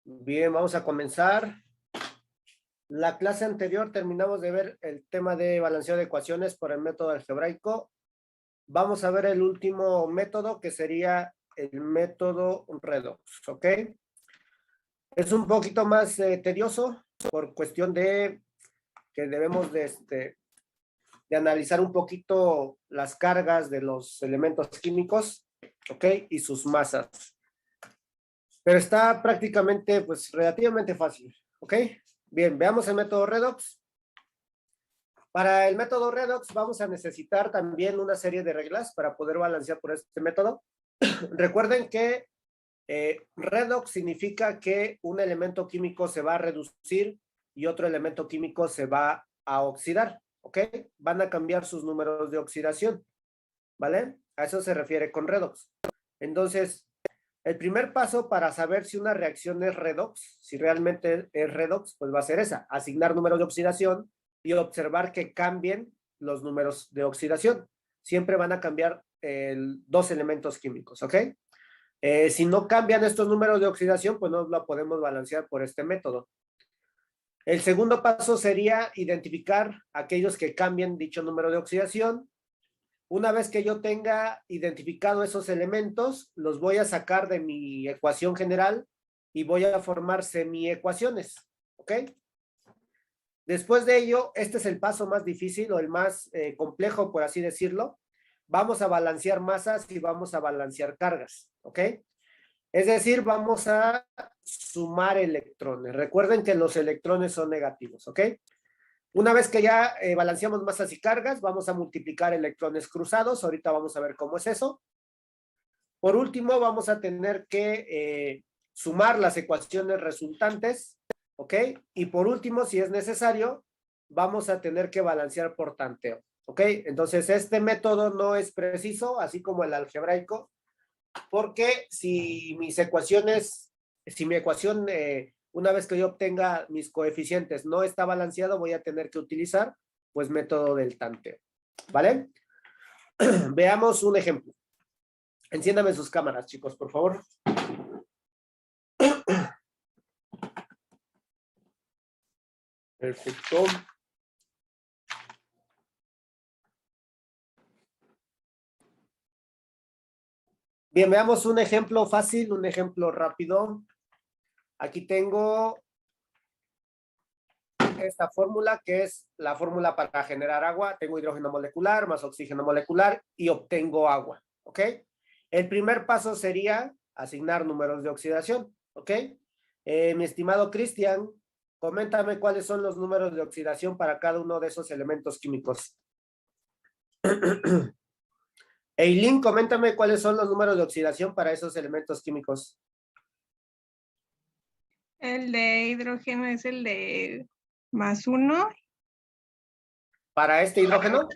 Bien, vamos a comenzar. La clase anterior terminamos de ver el tema de balanceo de ecuaciones por el método algebraico. Vamos a ver el último método, que sería el método redox, ¿ok? Es un poquito más tedioso por cuestión de que debemos de analizar un poquito las cargas de los elementos químicos, ¿ok? Y sus masas. Pero está prácticamente, pues, relativamente fácil, ¿ok? Bien, veamos el método redox. Para el método redox vamos a necesitar también una serie de reglas para poder balancear por este método. Recuerden que redox significa que un elemento químico se va a reducir y otro elemento químico se va a oxidar, ¿ok? Van a cambiar sus números de oxidación, ¿vale? A eso se refiere con redox. Entonces, el primer paso para saber si una reacción es redox, si realmente es redox, pues va a ser esa, asignar números de oxidación y observar que cambien los números de oxidación. Siempre van a cambiar dos elementos químicos, ¿ok? Si no cambian estos números de oxidación, pues no lo podemos balancear por este método. El segundo paso sería identificar aquellos que cambien dicho número de oxidación. Una vez que yo tenga identificado esos elementos, los voy a sacar de mi ecuación general y voy a formar semiecuaciones, ¿ok? Después de ello, este es el paso más difícil o el más complejo, por así decirlo. Vamos a balancear masas y vamos a balancear cargas, ¿ok? Es decir, vamos a sumar electrones. Recuerden que los electrones son negativos, ¿ok? Una vez que ya balanceamos masas y cargas, vamos a multiplicar electrones cruzados. Ahorita vamos a ver cómo es eso. Por último, vamos a tener que sumar las ecuaciones resultantes, ¿ok? Y por último, si es necesario, vamos a tener que balancear por tanteo, ¿ok? Entonces, este método no es preciso, así como el algebraico, porque si mis ecuaciones, si mi ecuación, una vez que yo obtenga mis coeficientes, no está balanceado, voy a tener que utilizar, pues, método del tanteo, ¿vale? Veamos un ejemplo. Enciéndame sus cámaras, chicos, por favor. Perfecto. Bien, veamos un ejemplo fácil, un ejemplo rápido. Aquí tengo esta fórmula, que es la fórmula para generar agua. Tengo hidrógeno molecular más oxígeno molecular y obtengo agua, ¿ok? El primer paso sería asignar números de oxidación, ¿ok? Mi estimado Cristian, coméntame cuáles son los números de oxidación para cada uno de esos elementos químicos. Eileen, coméntame cuáles son los números de oxidación para esos elementos químicos. El de hidrógeno es el de +1. ¿Para este hidrógeno?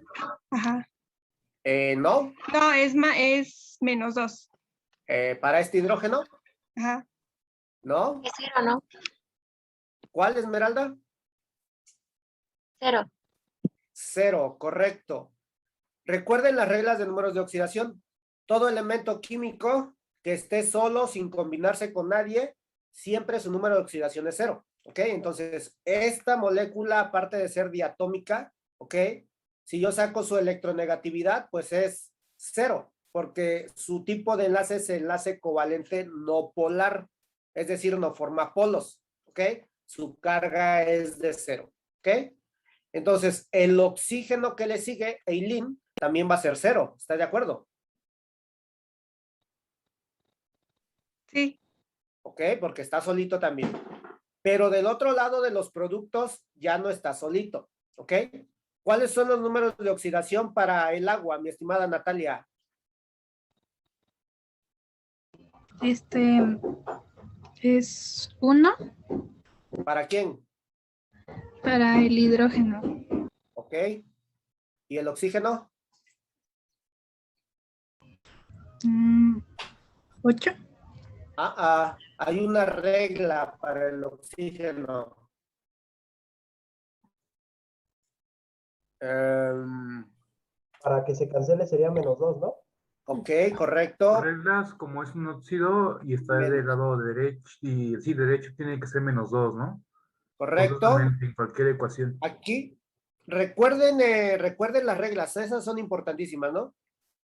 Ajá. No. No, es -2. ¿Para este hidrógeno? Ajá. ¿No? Es 0, ¿no? ¿Cuál, Esmeralda? 0. 0, correcto. Recuerden las reglas de números de oxidación. Todo elemento químico que esté solo, sin combinarse con nadie, siempre su número de oxidación es 0. ¿Ok? Entonces, esta molécula, aparte de ser diatómica, ¿ok? Si yo saco su electronegatividad, pues es 0, porque su tipo de enlace es enlace covalente no polar, es decir, no forma polos, ¿ok? Su carga es de 0, ¿ok? Entonces, el oxígeno que le sigue, Eileen, también va a ser 0. ¿Estás de acuerdo? Sí. ¿Ok? Porque está solito también. Pero del otro lado de los productos ya no está solito. ¿Ok? ¿Cuáles son los números de oxidación para el agua, mi estimada Natalia? Es 1 ¿Para quién? para el hidrógeno. ¿Ok? ¿Y el oxígeno? 8. Hay una regla para el oxígeno. Para que se cancele sería -2, ¿no? Ok, correcto. Reglas, como es un óxido y está del lado derecho, y sí, derecho tiene que ser -2, ¿no? Correcto. Forzosamente en cualquier ecuación. Aquí, recuerden las reglas, esas son importantísimas, ¿no?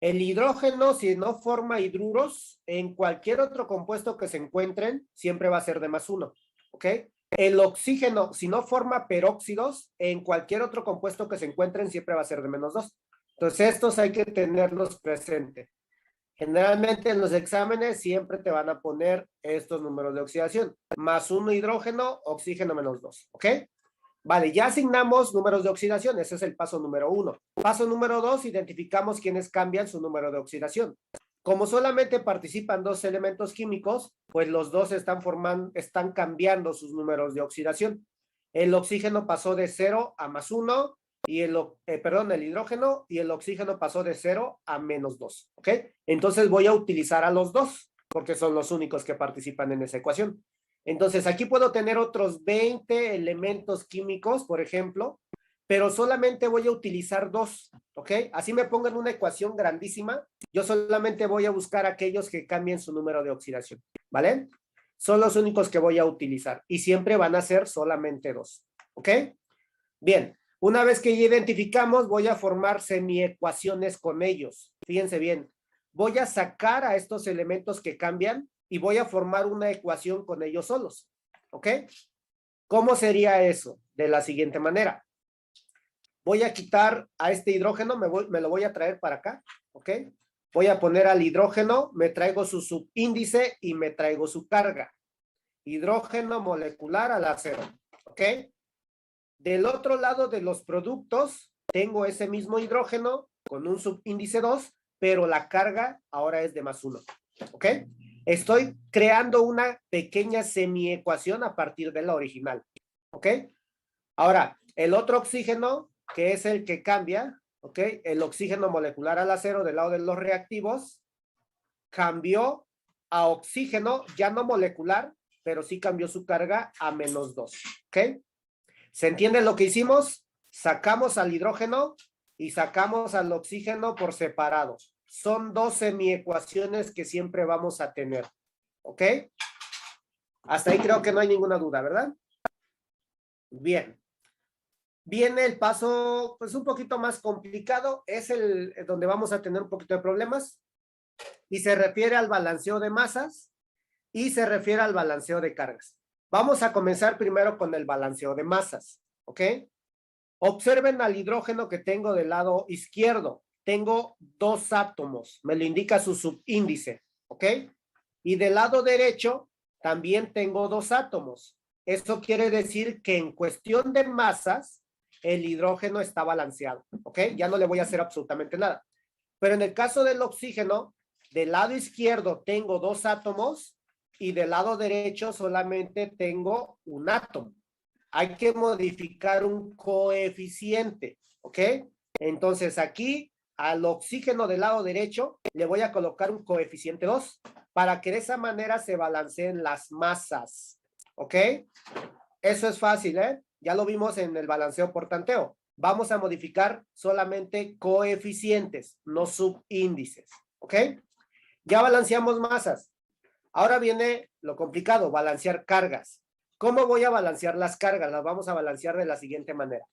El hidrógeno, si no forma hidruros, en cualquier otro compuesto que se encuentren, siempre va a ser de +1, ¿ok? El oxígeno, si no forma peróxidos, en cualquier otro compuesto que se encuentren, siempre va a ser de -2. Entonces, estos hay que tenerlos presentes. Generalmente en los exámenes siempre te van a poner estos números de oxidación. +1 hidrógeno, oxígeno -2, ¿ok? Vale, ya asignamos números de oxidación, ese es el paso número 1. Paso número 2, identificamos quiénes cambian su número de oxidación. Como solamente participan 2 elementos químicos, pues los dos están cambiando sus números de oxidación. El oxígeno pasó de 0 a +1 y el hidrógeno y el oxígeno pasó de 0 a -2, ¿ok? Entonces voy a utilizar a los dos, porque son los únicos que participan en esa ecuación. Entonces, aquí puedo tener otros 20 elementos químicos, por ejemplo, pero solamente voy a utilizar 2, ¿ok? Así me pongan una ecuación grandísima, yo solamente voy a buscar aquellos que cambien su número de oxidación, ¿vale? Son los únicos que voy a utilizar y siempre van a ser solamente 2, ¿ok? Bien, una vez que ya identificamos, voy a formar semiecuaciones con ellos. Fíjense bien, voy a sacar a estos elementos que cambian y voy a formar una ecuación con ellos solos, ¿ok? ¿Cómo sería eso? De la siguiente manera. Voy a quitar a este hidrógeno, me lo voy a traer para acá, ¿ok? Voy a poner al hidrógeno, me traigo su subíndice y me traigo su carga. Hidrógeno molecular al acero, ¿ok? Del otro lado de los productos, tengo ese mismo hidrógeno con un subíndice 2, pero la carga ahora es de +1, ¿ok? Estoy creando una pequeña semiecuación a partir de la original, ¿ok? Ahora, el otro oxígeno, que es el que cambia, ¿ok? El oxígeno molecular al acero del lado de los reactivos, cambió a oxígeno, ya no molecular, pero sí cambió su carga a -2, ¿ok? ¿Se entiende lo que hicimos? Sacamos al hidrógeno y sacamos al oxígeno por separado. Son 2 semiecuaciones que siempre vamos a tener, ¿ok? Hasta ahí creo que no hay ninguna duda, ¿verdad? Bien. Viene el paso, pues un poquito más complicado, es el donde vamos a tener un poquito de problemas y se refiere al balanceo de masas y se refiere al balanceo de cargas. Vamos a comenzar primero con el balanceo de masas, ¿ok? Observen al hidrógeno que tengo del lado izquierdo. Tengo 2 átomos, me lo indica su subíndice, ¿ok? Y del lado derecho también tengo 2 átomos. Esto quiere decir que en cuestión de masas, el hidrógeno está balanceado, ¿ok? Ya no le voy a hacer absolutamente nada. Pero en el caso del oxígeno, del lado izquierdo tengo 2 átomos y del lado derecho solamente tengo un átomo. Hay que modificar un coeficiente, ¿ok? Entonces aquí al oxígeno del lado derecho le voy a colocar un coeficiente 2 para que de esa manera se balanceen las masas, ¿ok? Eso es fácil, ¿eh? Ya lo vimos en el balanceo por tanteo. Vamos a modificar solamente coeficientes, no subíndices, ¿ok? Ya balanceamos masas. Ahora viene lo complicado, balancear cargas. ¿Cómo voy a balancear las cargas? Las vamos a balancear de la siguiente manera.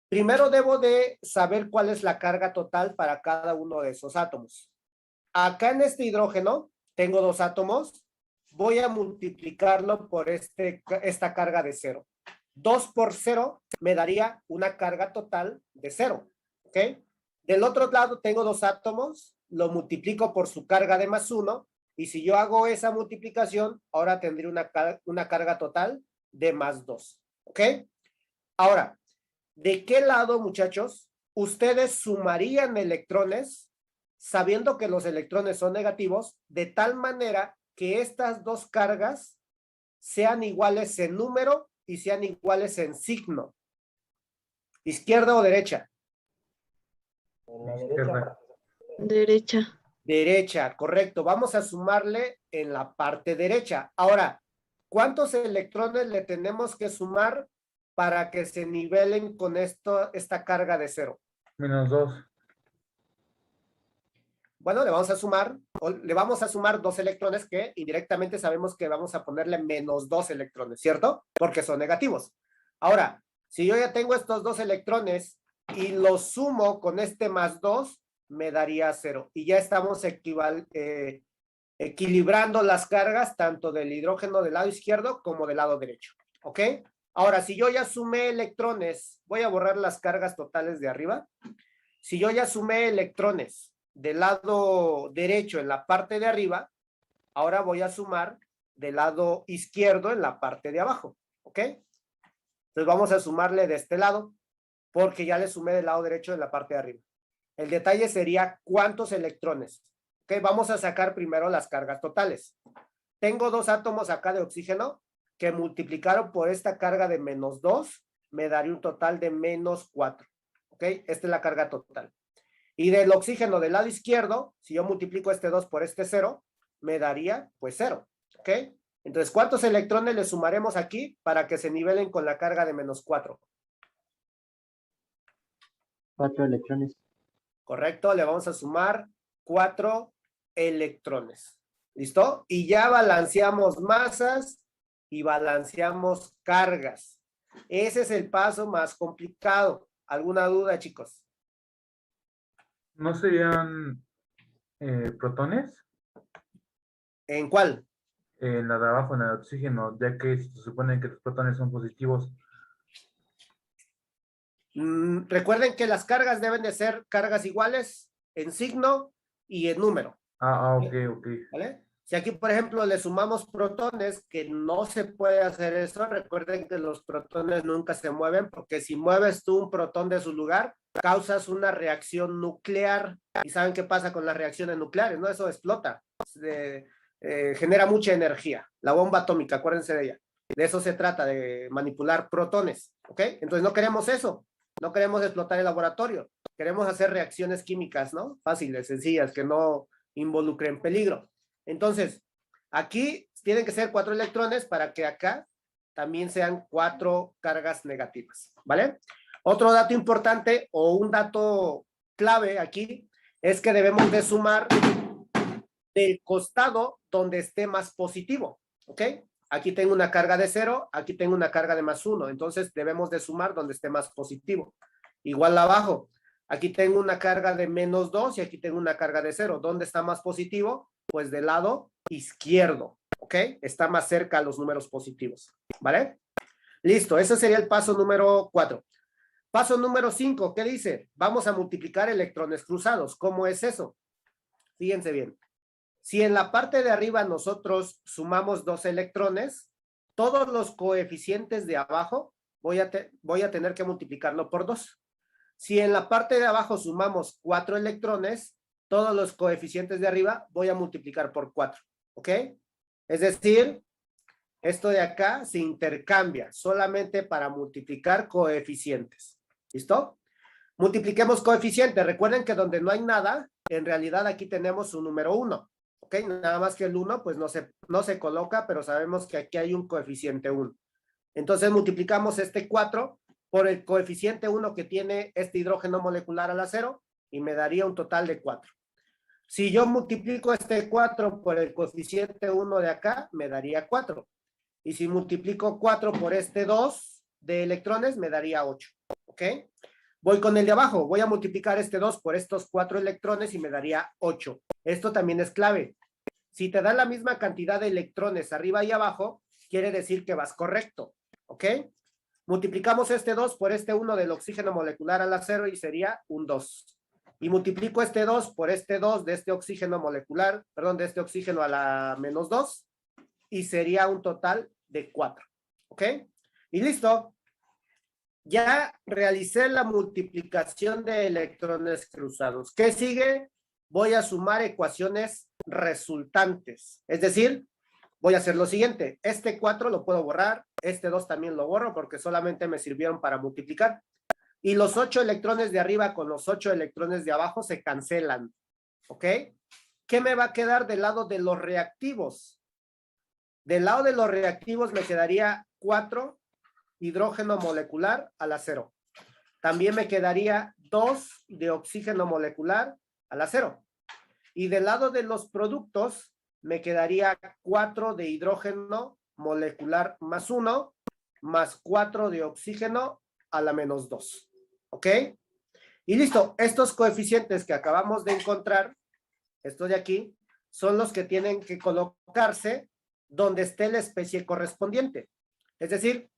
Primero debo de saber cuál es la carga total para cada uno de esos átomos. Acá en este hidrógeno tengo 2 átomos. Voy a multiplicarlo por esta carga de 0. 2 por 0 me daría una carga total de 0. ¿Ok? Del otro lado tengo 2 átomos. Lo multiplico por su carga de +1. Y si yo hago esa multiplicación, ahora tendré una carga total de +2. ¿Ok? Ahora, ¿de qué lado, muchachos, ustedes sumarían electrones sabiendo que los electrones son negativos, de tal manera que estas 2 cargas sean iguales en número y sean iguales en signo? ¿Izquierda o derecha? Izquierda. Derecha. Derecha, correcto. Vamos a sumarle en la parte derecha. Ahora, ¿cuántos electrones le tenemos que sumar para que se nivelen con esta carga de 0? -2. bueno, le vamos a sumar, o le vamos a sumar 2 electrones que indirectamente sabemos que vamos a ponerle menos 2 electrones, ¿cierto? Porque son negativos. Ahora, si yo ya tengo estos 2 electrones y los sumo con este más 2, me daría 0. Y ya estamos equilibrando las cargas tanto del hidrógeno del lado izquierdo como del lado derecho, ¿ok? Ahora, si yo ya sumé electrones, voy a borrar las cargas totales de arriba. Si yo ya sumé electrones del lado derecho en la parte de arriba, ahora voy a sumar del lado izquierdo en la parte de abajo, ¿ok? Entonces vamos a sumarle de este lado, porque ya le sumé del lado derecho en la parte de arriba. El detalle sería cuántos electrones. ¿Ok? Vamos a sacar primero las cargas totales. Tengo 2 átomos acá de oxígeno que multiplicaron por esta carga de menos 2, me daría un total de menos 4. ¿Ok? Esta es la carga total. Y del oxígeno del lado izquierdo, si yo multiplico este 2 por este 0, me daría pues 0. ¿Ok? Entonces, ¿cuántos electrones le sumaremos aquí para que se nivelen con la carga de menos 4? 4 electrones. Correcto, le vamos a sumar 4 electrones. ¿Listo? Y ya balanceamos masas y balanceamos cargas. Ese es el paso más complicado. ¿Alguna duda, chicos? ¿No serían protones? ¿En cuál? En la de abajo, en el oxígeno, ya que se supone que los protones son positivos. Recuerden que las cargas deben de ser cargas iguales en signo y en número. Ok. ¿Vale? Si aquí, por ejemplo, le sumamos protones, que no se puede hacer eso, recuerden que los protones nunca se mueven, porque si mueves tú un protón de su lugar, causas una reacción nuclear. ¿Y saben qué pasa con las reacciones nucleares? ¿No? Eso explota. Genera mucha energía. La bomba atómica, acuérdense de ella. De eso se trata, de manipular protones. ¿Ok? Entonces no queremos eso. No queremos explotar el laboratorio. Queremos hacer reacciones químicas, ¿no? Fáciles, sencillas, que no involucren peligro. Entonces, aquí tienen que ser 4 electrones para que acá también sean 4 cargas negativas, ¿vale? Otro dato importante o un dato clave aquí es que debemos de sumar del costado donde esté más positivo, ¿ok? Aquí tengo una carga de 0, aquí tengo una carga de más 1, entonces debemos de sumar donde esté más positivo. Igual abajo, aquí tengo una carga de menos 2 y aquí tengo una carga de 0. ¿Dónde está más positivo? Pues del lado izquierdo, ¿ok? Está más cerca a los números positivos, ¿vale? Listo, ese sería el paso número 4. Paso número 5, ¿qué dice? Vamos a multiplicar electrones cruzados. ¿Cómo es eso? Fíjense bien. Si en la parte de arriba nosotros sumamos 2 electrones, todos los coeficientes de abajo voy a tener que multiplicarlo por 2. Si en la parte de abajo sumamos 4 electrones, todos los coeficientes de arriba voy a multiplicar por 4. ¿Ok? Es decir, esto de acá se intercambia solamente para multiplicar coeficientes. ¿Listo? Multipliquemos coeficientes. Recuerden que donde no hay nada, en realidad aquí tenemos un número 1. ¿Ok? Nada más que el 1 pues no se coloca, pero sabemos que aquí hay un coeficiente 1. Entonces multiplicamos este 4 por el coeficiente 1 que tiene este hidrógeno molecular al acero y me daría un total de 4. Si yo multiplico este 4 por el coeficiente 1 de acá, me daría 4. Y si multiplico 4 por este 2 de electrones, me daría 8. ¿Ok? Voy con el de abajo. Voy a multiplicar este 2 por estos 4 electrones y me daría 8. Esto también es clave. Si te da la misma cantidad de electrones arriba y abajo, quiere decir que vas correcto. ¿Ok? Multiplicamos este 2 por este 1 del oxígeno molecular al acero y sería un 2. Y multiplico este 2 por este 2 de este oxígeno molecular, perdón, de este oxígeno a la menos 2 y sería un total de 4. ¿Ok? Y listo. Ya realicé la multiplicación de electrones cruzados. ¿Qué sigue? Voy a sumar ecuaciones resultantes. Es decir, voy a hacer lo siguiente. Este 4 lo puedo borrar. Este 2 también lo borro porque solamente me sirvieron para multiplicar. Y los 8 electrones de arriba con los 8 electrones de abajo se cancelan. ¿Ok? ¿Qué me va a quedar del lado de los reactivos? Del lado de los reactivos me quedaría 4 hidrógeno molecular al acero. También me quedaría 2 de oxígeno molecular al acero. Y del lado de los productos, me quedaría 4 de hidrógeno molecular más 1, más 4 de oxígeno a la menos 2. ¿Ok? Y listo, estos coeficientes que acabamos de encontrar, estos de aquí, son los que tienen que colocarse donde esté la especie correspondiente. Es decir,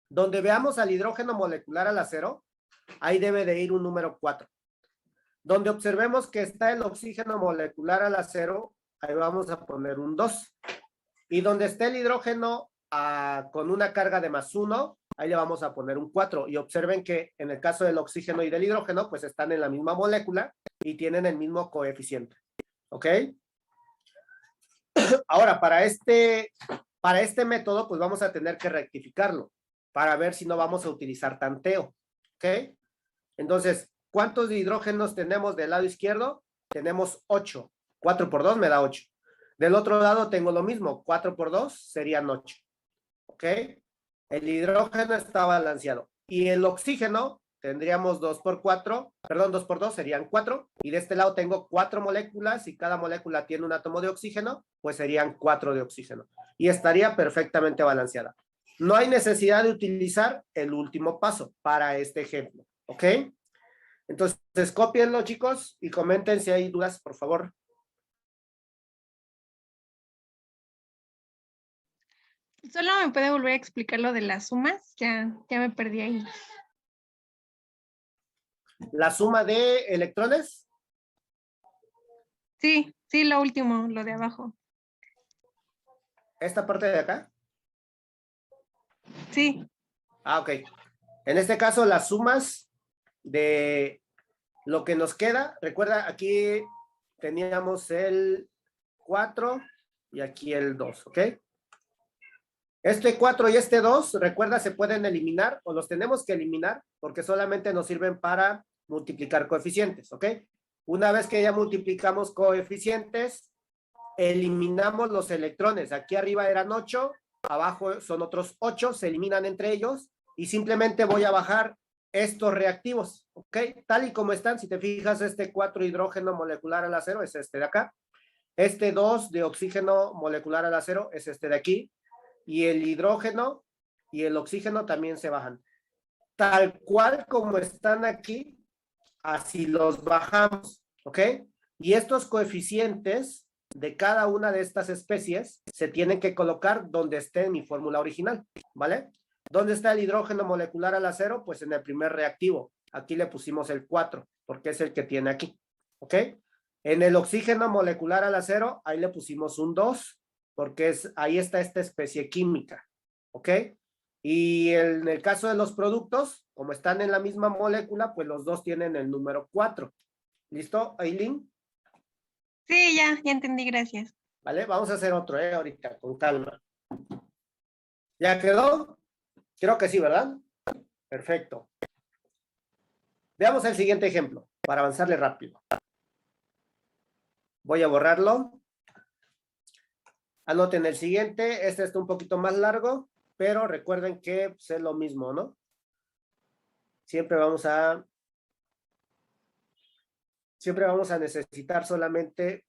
donde veamos al hidrógeno molecular al acero, ahí debe de ir un número 4. Donde observemos que está el oxígeno molecular al acero, ahí vamos a poner un 2. Y donde esté el hidrógeno con una carga de más 1, ahí le vamos a poner un 4. Y observen que en el caso del oxígeno y del hidrógeno, pues están en la misma molécula y tienen el mismo coeficiente. ¿Ok? Ahora, para este método, pues vamos a tener que rectificarlo para ver si no vamos a utilizar tanteo. ¿Ok? Entonces, ¿cuántos hidrógenos tenemos del lado izquierdo? Tenemos 8. 4 por 2 me da 8. Del otro lado tengo lo mismo. 4 por 2 serían 8. ¿Ok? El hidrógeno está balanceado. Y el oxígeno tendríamos 2 por 4. Perdón, 2 por 2 serían 4. Y de este lado tengo 4 moléculas y cada molécula tiene un átomo de oxígeno, pues serían 4 de oxígeno. Y estaría perfectamente balanceada. No hay necesidad de utilizar el último paso para este ejemplo. ¿Ok? Entonces, cópienlo, chicos, y comenten si hay dudas, por favor. Solo me puede volver a explicar lo de las sumas, ya me perdí ahí. La suma de electrones, Sí, lo último, lo de abajo. esta parte de acá. Sí, Ok. En este caso, las sumas de lo que nos queda, recuerda, aquí teníamos el 4 y aquí el 2, ¿ok? Este 4 y este 2, recuerda, se pueden eliminar o los tenemos que eliminar porque solamente nos sirven para multiplicar coeficientes, ¿ok? Una vez que ya multiplicamos coeficientes, eliminamos los electrones. Aquí arriba eran 8, abajo son otros 8, se eliminan entre ellos y simplemente voy a bajar estos reactivos, ¿ok? Tal y como están, si te fijas, este 4 hidrógeno molecular al acero es este de acá. Este 2 de oxígeno molecular al acero es este de aquí. Y el hidrógeno y el oxígeno también se bajan. Tal cual como están aquí, así los bajamos, ¿ok? Y estos coeficientes de cada una de estas especies se tienen que colocar donde esté en mi fórmula original, ¿vale? ¿Dónde está el hidrógeno molecular al acero? Pues en el primer reactivo. Aquí le pusimos el 4, porque es el que tiene aquí, ¿ok? En el oxígeno molecular al acero, ahí le pusimos un 2, porque ahí está esta especie química, ¿ok? Y en el caso de los productos, como están en la misma molécula, pues los dos tienen el número 4. ¿Listo, Aileen? sí, ya entendí, gracias. Vale, vamos a hacer otro, ahorita, con calma. ¿Ya quedó? Creo que sí, ¿verdad? Perfecto. Veamos el siguiente ejemplo, para avanzarle rápido. Voy a borrarlo. Anoten el siguiente, este está un poquito más largo, pero recuerden que pues, es lo mismo, ¿no? Siempre vamos a necesitar solamente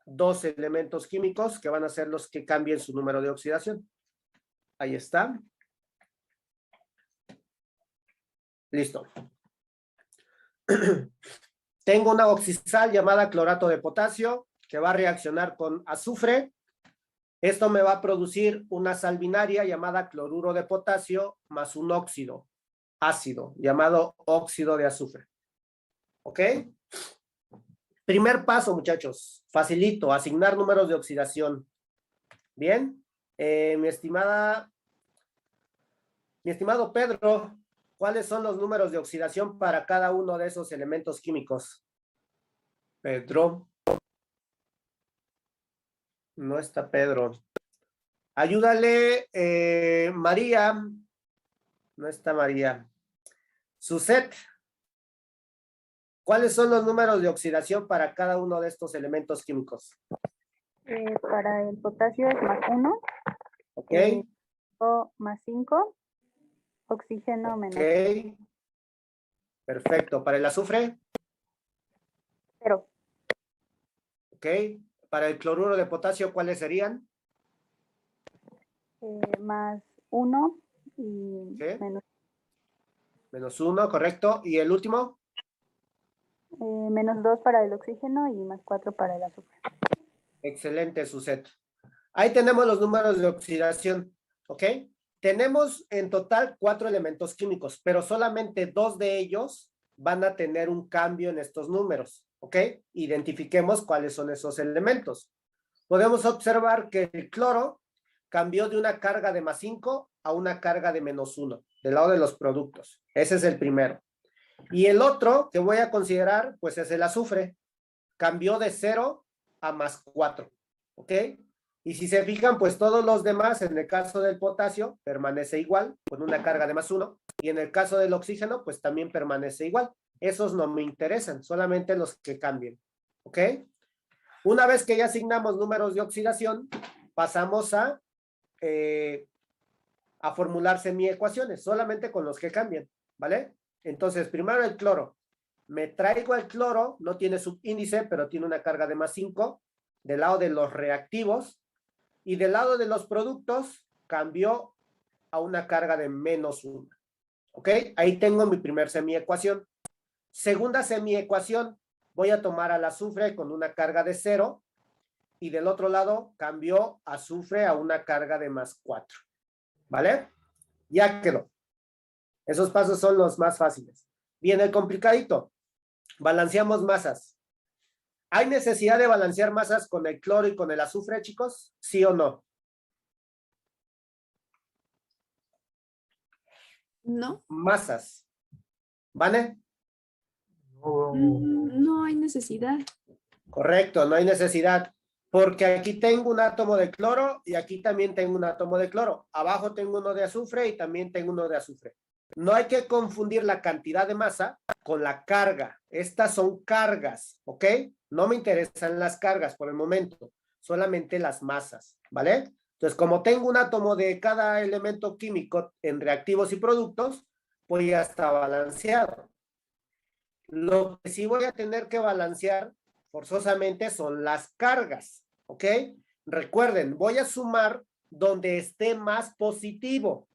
2 elementos químicos que van a ser los que cambien su número de oxidación. Ahí está. Listo. Tengo una oxisal llamada clorato de potasio que va a reaccionar con azufre. Esto me va a producir una sal binaria llamada cloruro de potasio más un óxido ácido llamado óxido de azufre. ¿Ok? Primer paso, muchachos. Facilito, asignar números de oxidación. Bien. Mi estimado Pedro, ¿cuáles son los números de oxidación para cada uno de esos elementos químicos? Pedro. No está Pedro. Ayúdale, María. No está María. Suset. ¿Cuáles son los números de oxidación para cada uno de estos elementos químicos? Para el potasio es más 1. Ok. O más 5. Oxígeno menos Ok. Perfecto. ¿Para el azufre? 0. ¿Ok? Para el cloruro de potasio, ¿cuáles serían? Más 1 y ¿Sí? menos, Menos 1, correcto. ¿Y el último? menos 2 para el oxígeno y más 4 para el azufre. Excelente, Suset. Ahí tenemos los números de oxidación, ¿ok? Tenemos en total 4 elementos químicos, pero solamente 2 de ellos van a tener un cambio en estos números, ¿ok? Identifiquemos cuáles son esos elementos. Podemos observar que el cloro cambió de una carga de +5 a una carga de -1, del lado de los productos. Ese es el primero. Y el otro que voy a considerar, pues es el azufre. Cambió de 0 a +4, ¿ok? Y si se fijan, pues todos los demás, en el caso del potasio, permanece igual, con una carga de +1, y en el caso del oxígeno, pues también permanece igual. Esos no me interesan, solamente los que cambien, ¿ok? Una vez que ya asignamos números de oxidación, pasamos a formular semiecuaciones, solamente con los que cambian, ¿vale? Entonces, primero el cloro. Me traigo el cloro, no tiene subíndice, pero tiene una carga de +5, del lado de los reactivos, y del lado de los productos cambió a una carga de -1. ¿Ok? Ahí tengo mi primer semiecuación. Segunda semiecuación, voy a tomar al azufre con una carga de 0, y del otro lado cambió azufre a una carga de +4. ¿Vale? Ya quedó. Esos pasos son los más fáciles. Viene el complicadito. Balanceamos masas. ¿Hay necesidad de balancear masas con el cloro y con el azufre, chicos? ¿Sí o no? No, Masas. ¿Vale? No, no hay necesidad. Correcto, no hay necesidad. Porque aquí tengo un átomo de cloro y aquí también tengo un átomo de cloro. Abajo tengo uno de azufre y también tengo uno de azufre. No hay que confundir la cantidad de masa con la carga. Estas son cargas, ¿ok? No me interesan las cargas por el momento, solamente las masas, ¿vale? Entonces, como tengo un átomo de cada elemento químico en reactivos y productos, pues ya está balanceado. Lo que sí voy a tener que balancear forzosamente son las cargas, ¿ok? Recuerden, voy a sumar donde esté más positivo.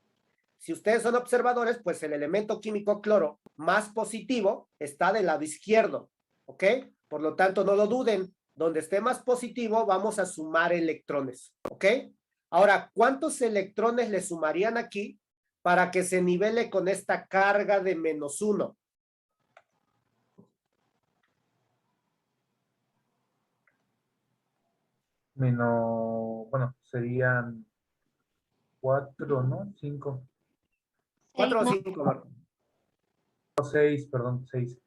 Si ustedes son observadores, pues el elemento químico cloro más positivo está del lado izquierdo, ¿ok? Por lo tanto, no lo duden. Donde esté más positivo, vamos a sumar electrones, ¿ok? Ahora, ¿cuántos electrones le sumarían aquí para que se nivele con esta carga de -1? bueno, serían 4, ¿no? 5, 4 o No, 5, Marco. 6, perdón, 6.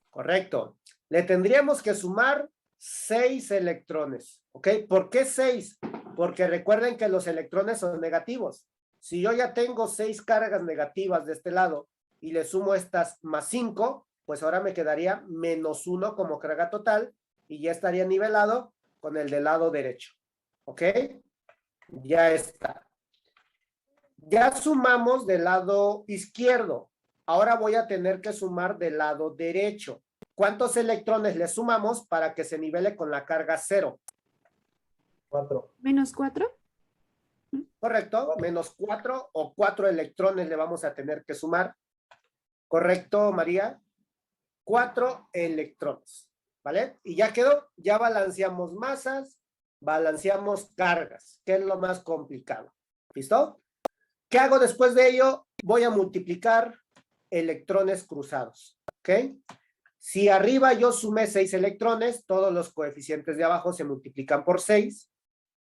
Correcto. Le tendríamos que sumar 6 electrones, ¿ok? ¿Por qué 6? Porque recuerden que los electrones son negativos. Si yo ya tengo 6 cargas negativas de este lado y le sumo estas +5, pues ahora me quedaría -1 como carga total y ya estaría nivelado con el del lado derecho, ¿ok? Ya está. Ya sumamos del lado izquierdo. Ahora voy a tener que sumar del lado derecho. ¿Cuántos electrones le sumamos para que se nivele con la carga 0? 4. ¿-4? ¿Correcto? -4 o 4 electrones le vamos a tener que sumar. ¿Correcto, María? 4 electrones, ¿vale? Y ya quedó. Ya balanceamos masas, balanceamos cargas, que es lo más complicado. ¿Listo? ¿Qué hago después de ello? Voy a multiplicar electrones cruzados, ¿ok? Si arriba yo sumé 6 electrones, todos los coeficientes de abajo se multiplican por 6.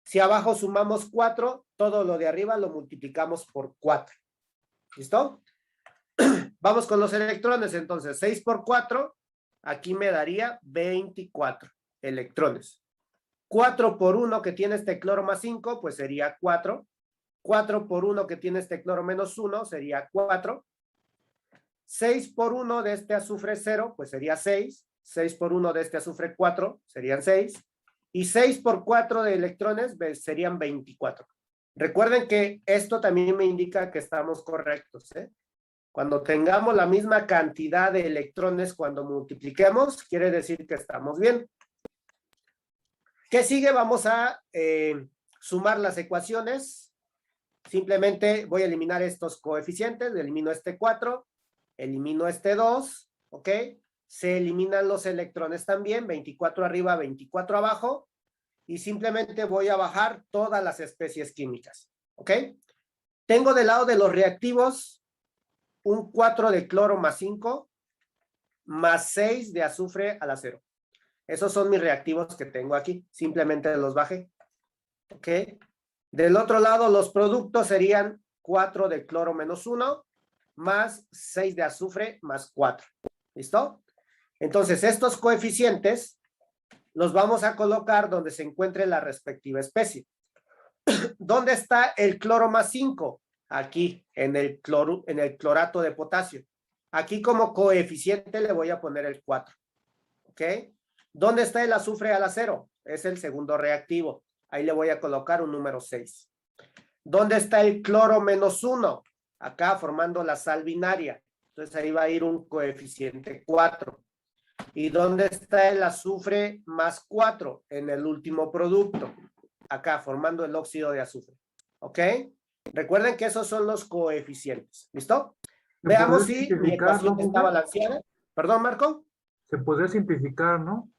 Si abajo sumamos 4, todo lo de arriba lo multiplicamos por 4. ¿Listo? Vamos con los electrones, entonces. 6 por 4, aquí me daría 24 electrones. 4 por 1 que tiene este cloro +5, pues sería 4. 4 por 1 que tiene este cloro -1 sería 4. 6 por 1 de este azufre 0, pues sería 6. 6 por 1 de este azufre 4, serían 6. Y 6 por 4 de electrones serían 24. Recuerden que esto también me indica que estamos correctos, ¿eh? Cuando tengamos la misma cantidad de electrones cuando multipliquemos, quiere decir que estamos bien. ¿Qué sigue? Vamos a sumar las ecuaciones. Simplemente voy a eliminar estos coeficientes. Elimino este 4, elimino este 2, ¿ok? Se eliminan los electrones también, 24 arriba, 24 abajo. Y simplemente voy a bajar todas las especies químicas, ¿ok? Tengo del lado de los reactivos un 4 de cloro más 5, más 6 de azufre al acero. Esos son mis reactivos que tengo aquí. Simplemente los bajé, ¿ok? Del otro lado, los productos serían 4 de cloro menos 1, más 6 de azufre más 4. ¿Listo? Entonces, estos coeficientes los vamos a colocar donde se encuentre la respectiva especie. ¿Dónde está el cloro más 5? Aquí, en el clorato de potasio. Aquí como coeficiente le voy a poner el 4. ¿Ok? ¿Dónde está el azufre al acero? Es el segundo reactivo. Ahí le voy a colocar un número 6. ¿Dónde está el cloro menos 1? Acá formando la sal binaria. Entonces ahí va a ir un coeficiente 4. ¿Y dónde está el azufre más 4? En el último producto. Acá, formando el óxido de azufre. ¿Ok? Recuerden que esos son los coeficientes. ¿Listo? Veamos si mi ecuación está balanceada. ¿Perdón, Marco? Se podría simplificar, ¿no?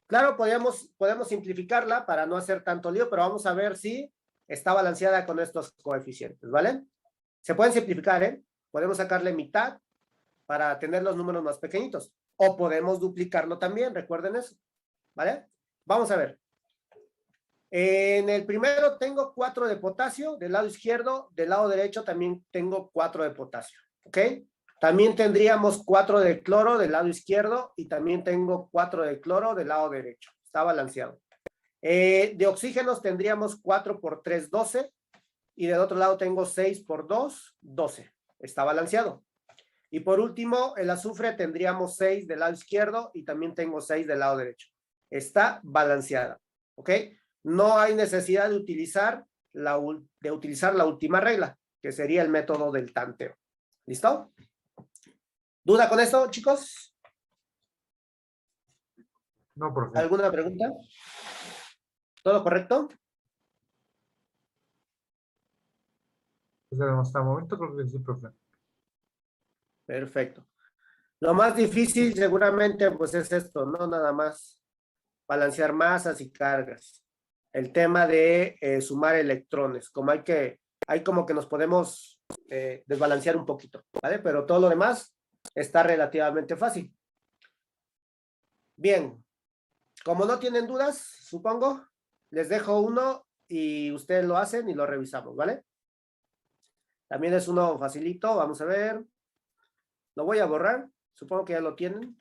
Claro, podemos simplificarla para no hacer tanto lío, pero vamos a ver si está balanceada con estos coeficientes, ¿vale? Se pueden simplificar, ¿eh? Podemos sacarle mitad para tener los números más pequeñitos. O podemos duplicarlo también, recuerden eso, ¿vale? Vamos a ver. En el primero tengo 4 de potasio del lado izquierdo, del lado derecho también tengo 4 de potasio, ¿ok? También tendríamos 4 de cloro del lado izquierdo y también tengo 4 de cloro del lado derecho. Está balanceado. De oxígenos tendríamos 4 por 3, 12. Y del otro lado tengo 6 por 2, 12. Está balanceado. Y por último, el azufre tendríamos 6 del lado izquierdo y también tengo 6 del lado derecho. Está balanceada. ¿Ok? No hay necesidad de utilizar la última regla, que sería el método del tanteo. ¿Listo? ¿Duda con esto, chicos? No, profe. ¿Alguna pregunta? ¿Todo correcto? Pues hasta el momento creo que sí, profe. Perfecto. Lo más difícil seguramente pues es esto, no nada más balancear masas y cargas. El tema de sumar electrones, como hay como que nos podemos desbalancear un poquito, ¿vale? Pero todo lo demás está relativamente fácil. Bien, como no tienen dudas, supongo, les dejo uno y ustedes lo hacen y lo revisamos, ¿vale? También es uno facilito, vamos a ver. Lo voy a borrar, supongo que ya lo tienen.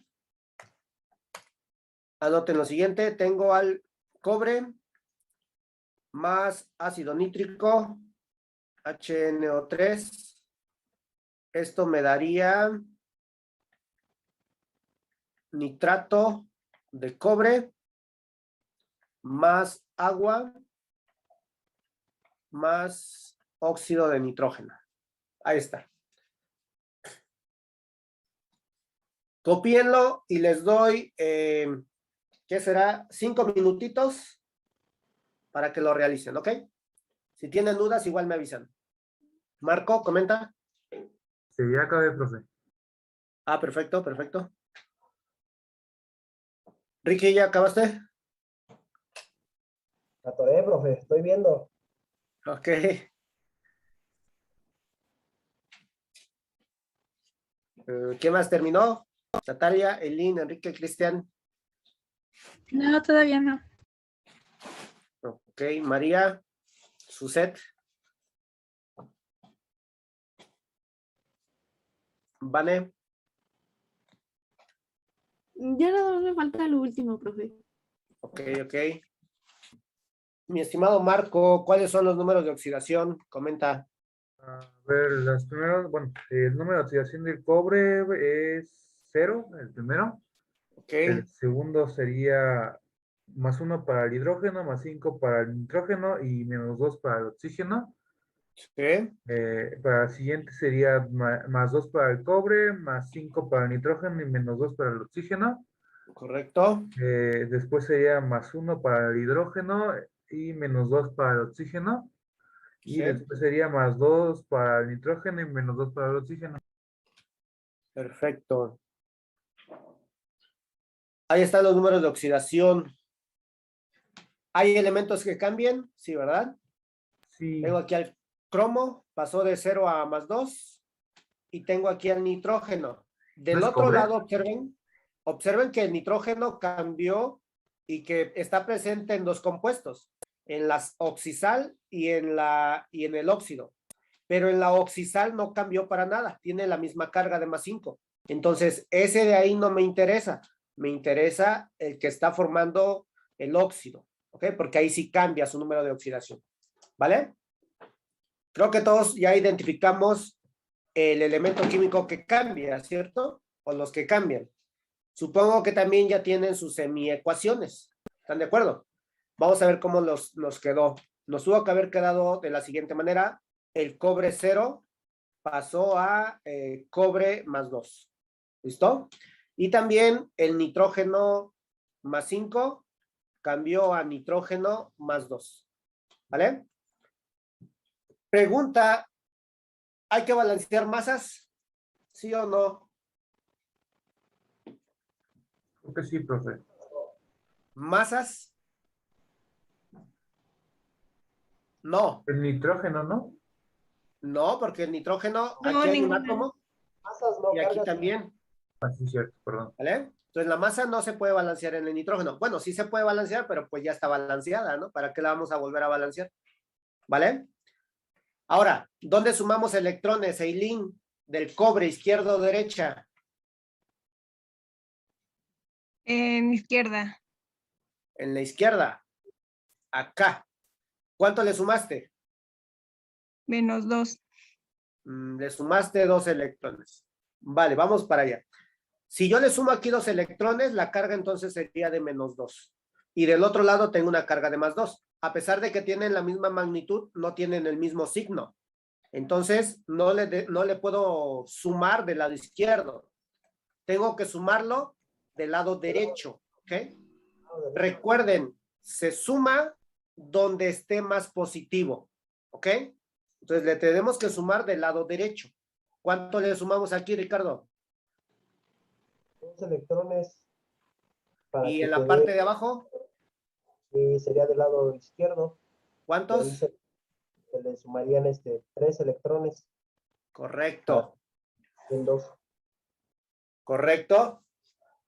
Anoten lo siguiente, tengo al cobre más ácido nítrico, HNO3. Esto me daría nitrato de cobre más agua más óxido de nitrógeno. Ahí está. Copíenlo y les doy, ¿qué será? 5 minutitos para que lo realicen, ¿ok? Si tienen dudas, igual me avisan. Marco, comenta. Sí, ya acabé, profe. Ah, perfecto, perfecto. Ricky, ¿ya acabaste? Atoré, profe, estoy viendo. Ok. ¿Quién más terminó? Natalia, Elin, Enrique, Cristian. No, todavía no. Ok, María, Suset. Vane. Ya nada más me falta lo último, profe. Ok, ok. Mi estimado Marco, ¿cuáles son los números de oxidación? Comenta. A ver, las primeras, bueno, el número de oxidación del cobre es 0, el primero. Ok, El segundo sería +1 para el hidrógeno, +5 para el nitrógeno y -2 para el oxígeno. sí, Para el siguiente sería +2 para el cobre, +5 para el nitrógeno y -2 para el oxígeno. Correcto. Después sería +1 para el hidrógeno y -2 para el oxígeno. Y Sí. después sería +2 para el nitrógeno y -2 para el oxígeno. Perfecto. Ahí están los números de oxidación. ¿Hay elementos que cambien? Sí, ¿verdad? Sí, Tengo aquí al cromo, pasó de 0 a +2. Y tengo aquí al nitrógeno. Del ¿No es otro cobre? lado, observen que el nitrógeno cambió y que está presente en dos compuestos, en la oxisal y en el óxido. Pero en la oxisal no cambió para nada, tiene la misma carga de +5. Entonces, ese de ahí no me interesa. Me interesa el que está formando el óxido, ¿ok? Porque ahí sí cambia su número de oxidación, ¿vale? Creo que todos ya identificamos el elemento químico que cambia, ¿cierto? O los que cambian. Supongo que también ya tienen sus semiecuaciones. ¿Están de acuerdo? Vamos a ver cómo nos quedó. Nos tuvo que haber quedado de la siguiente manera. El cobre 0 pasó a cobre +2. ¿Listo? Y también el nitrógeno +5 cambió a nitrógeno +2. ¿Vale? Pregunta, ¿hay que balancear masas? ¿Sí o no? creo que sí, profe. ¿Masas? No, El nitrógeno, ¿no? no, porque el nitrógeno, No, aquí hay un ninguna. átomo Masas no y aquí cargas. también, Ah, sí, cierto, perdón. ¿vale? Entonces la masa no se puede balancear en el nitrógeno. Bueno, sí se puede balancear, pero pues ya está balanceada, ¿no? ¿Para qué la vamos a volver a balancear? ¿Vale? Ahora, ¿dónde sumamos electrones, Eileen? Del cobre, izquierda o derecha. En izquierda. En la izquierda. Acá. ¿Cuánto le sumaste? -2. Le sumaste 2 electrones. Vale, vamos para allá. Si yo le sumo aquí 2 electrones, la carga entonces sería de -2. Y del otro lado tengo una carga de +2. A pesar de que tienen la misma magnitud, no tienen el mismo signo. Entonces, no le puedo sumar del lado izquierdo. Tengo que sumarlo del lado derecho. ¿Ok? Recuerden, se suma donde esté más positivo. ¿Ok? Entonces, le tenemos que sumar del lado derecho. ¿Cuánto le sumamos aquí, Ricardo? 2 electrones para Y que en te la dé, parte de abajo, sería del lado izquierdo. Y ahí ¿cuántos? se le sumarían 3 electrones Correcto, en 2. correcto.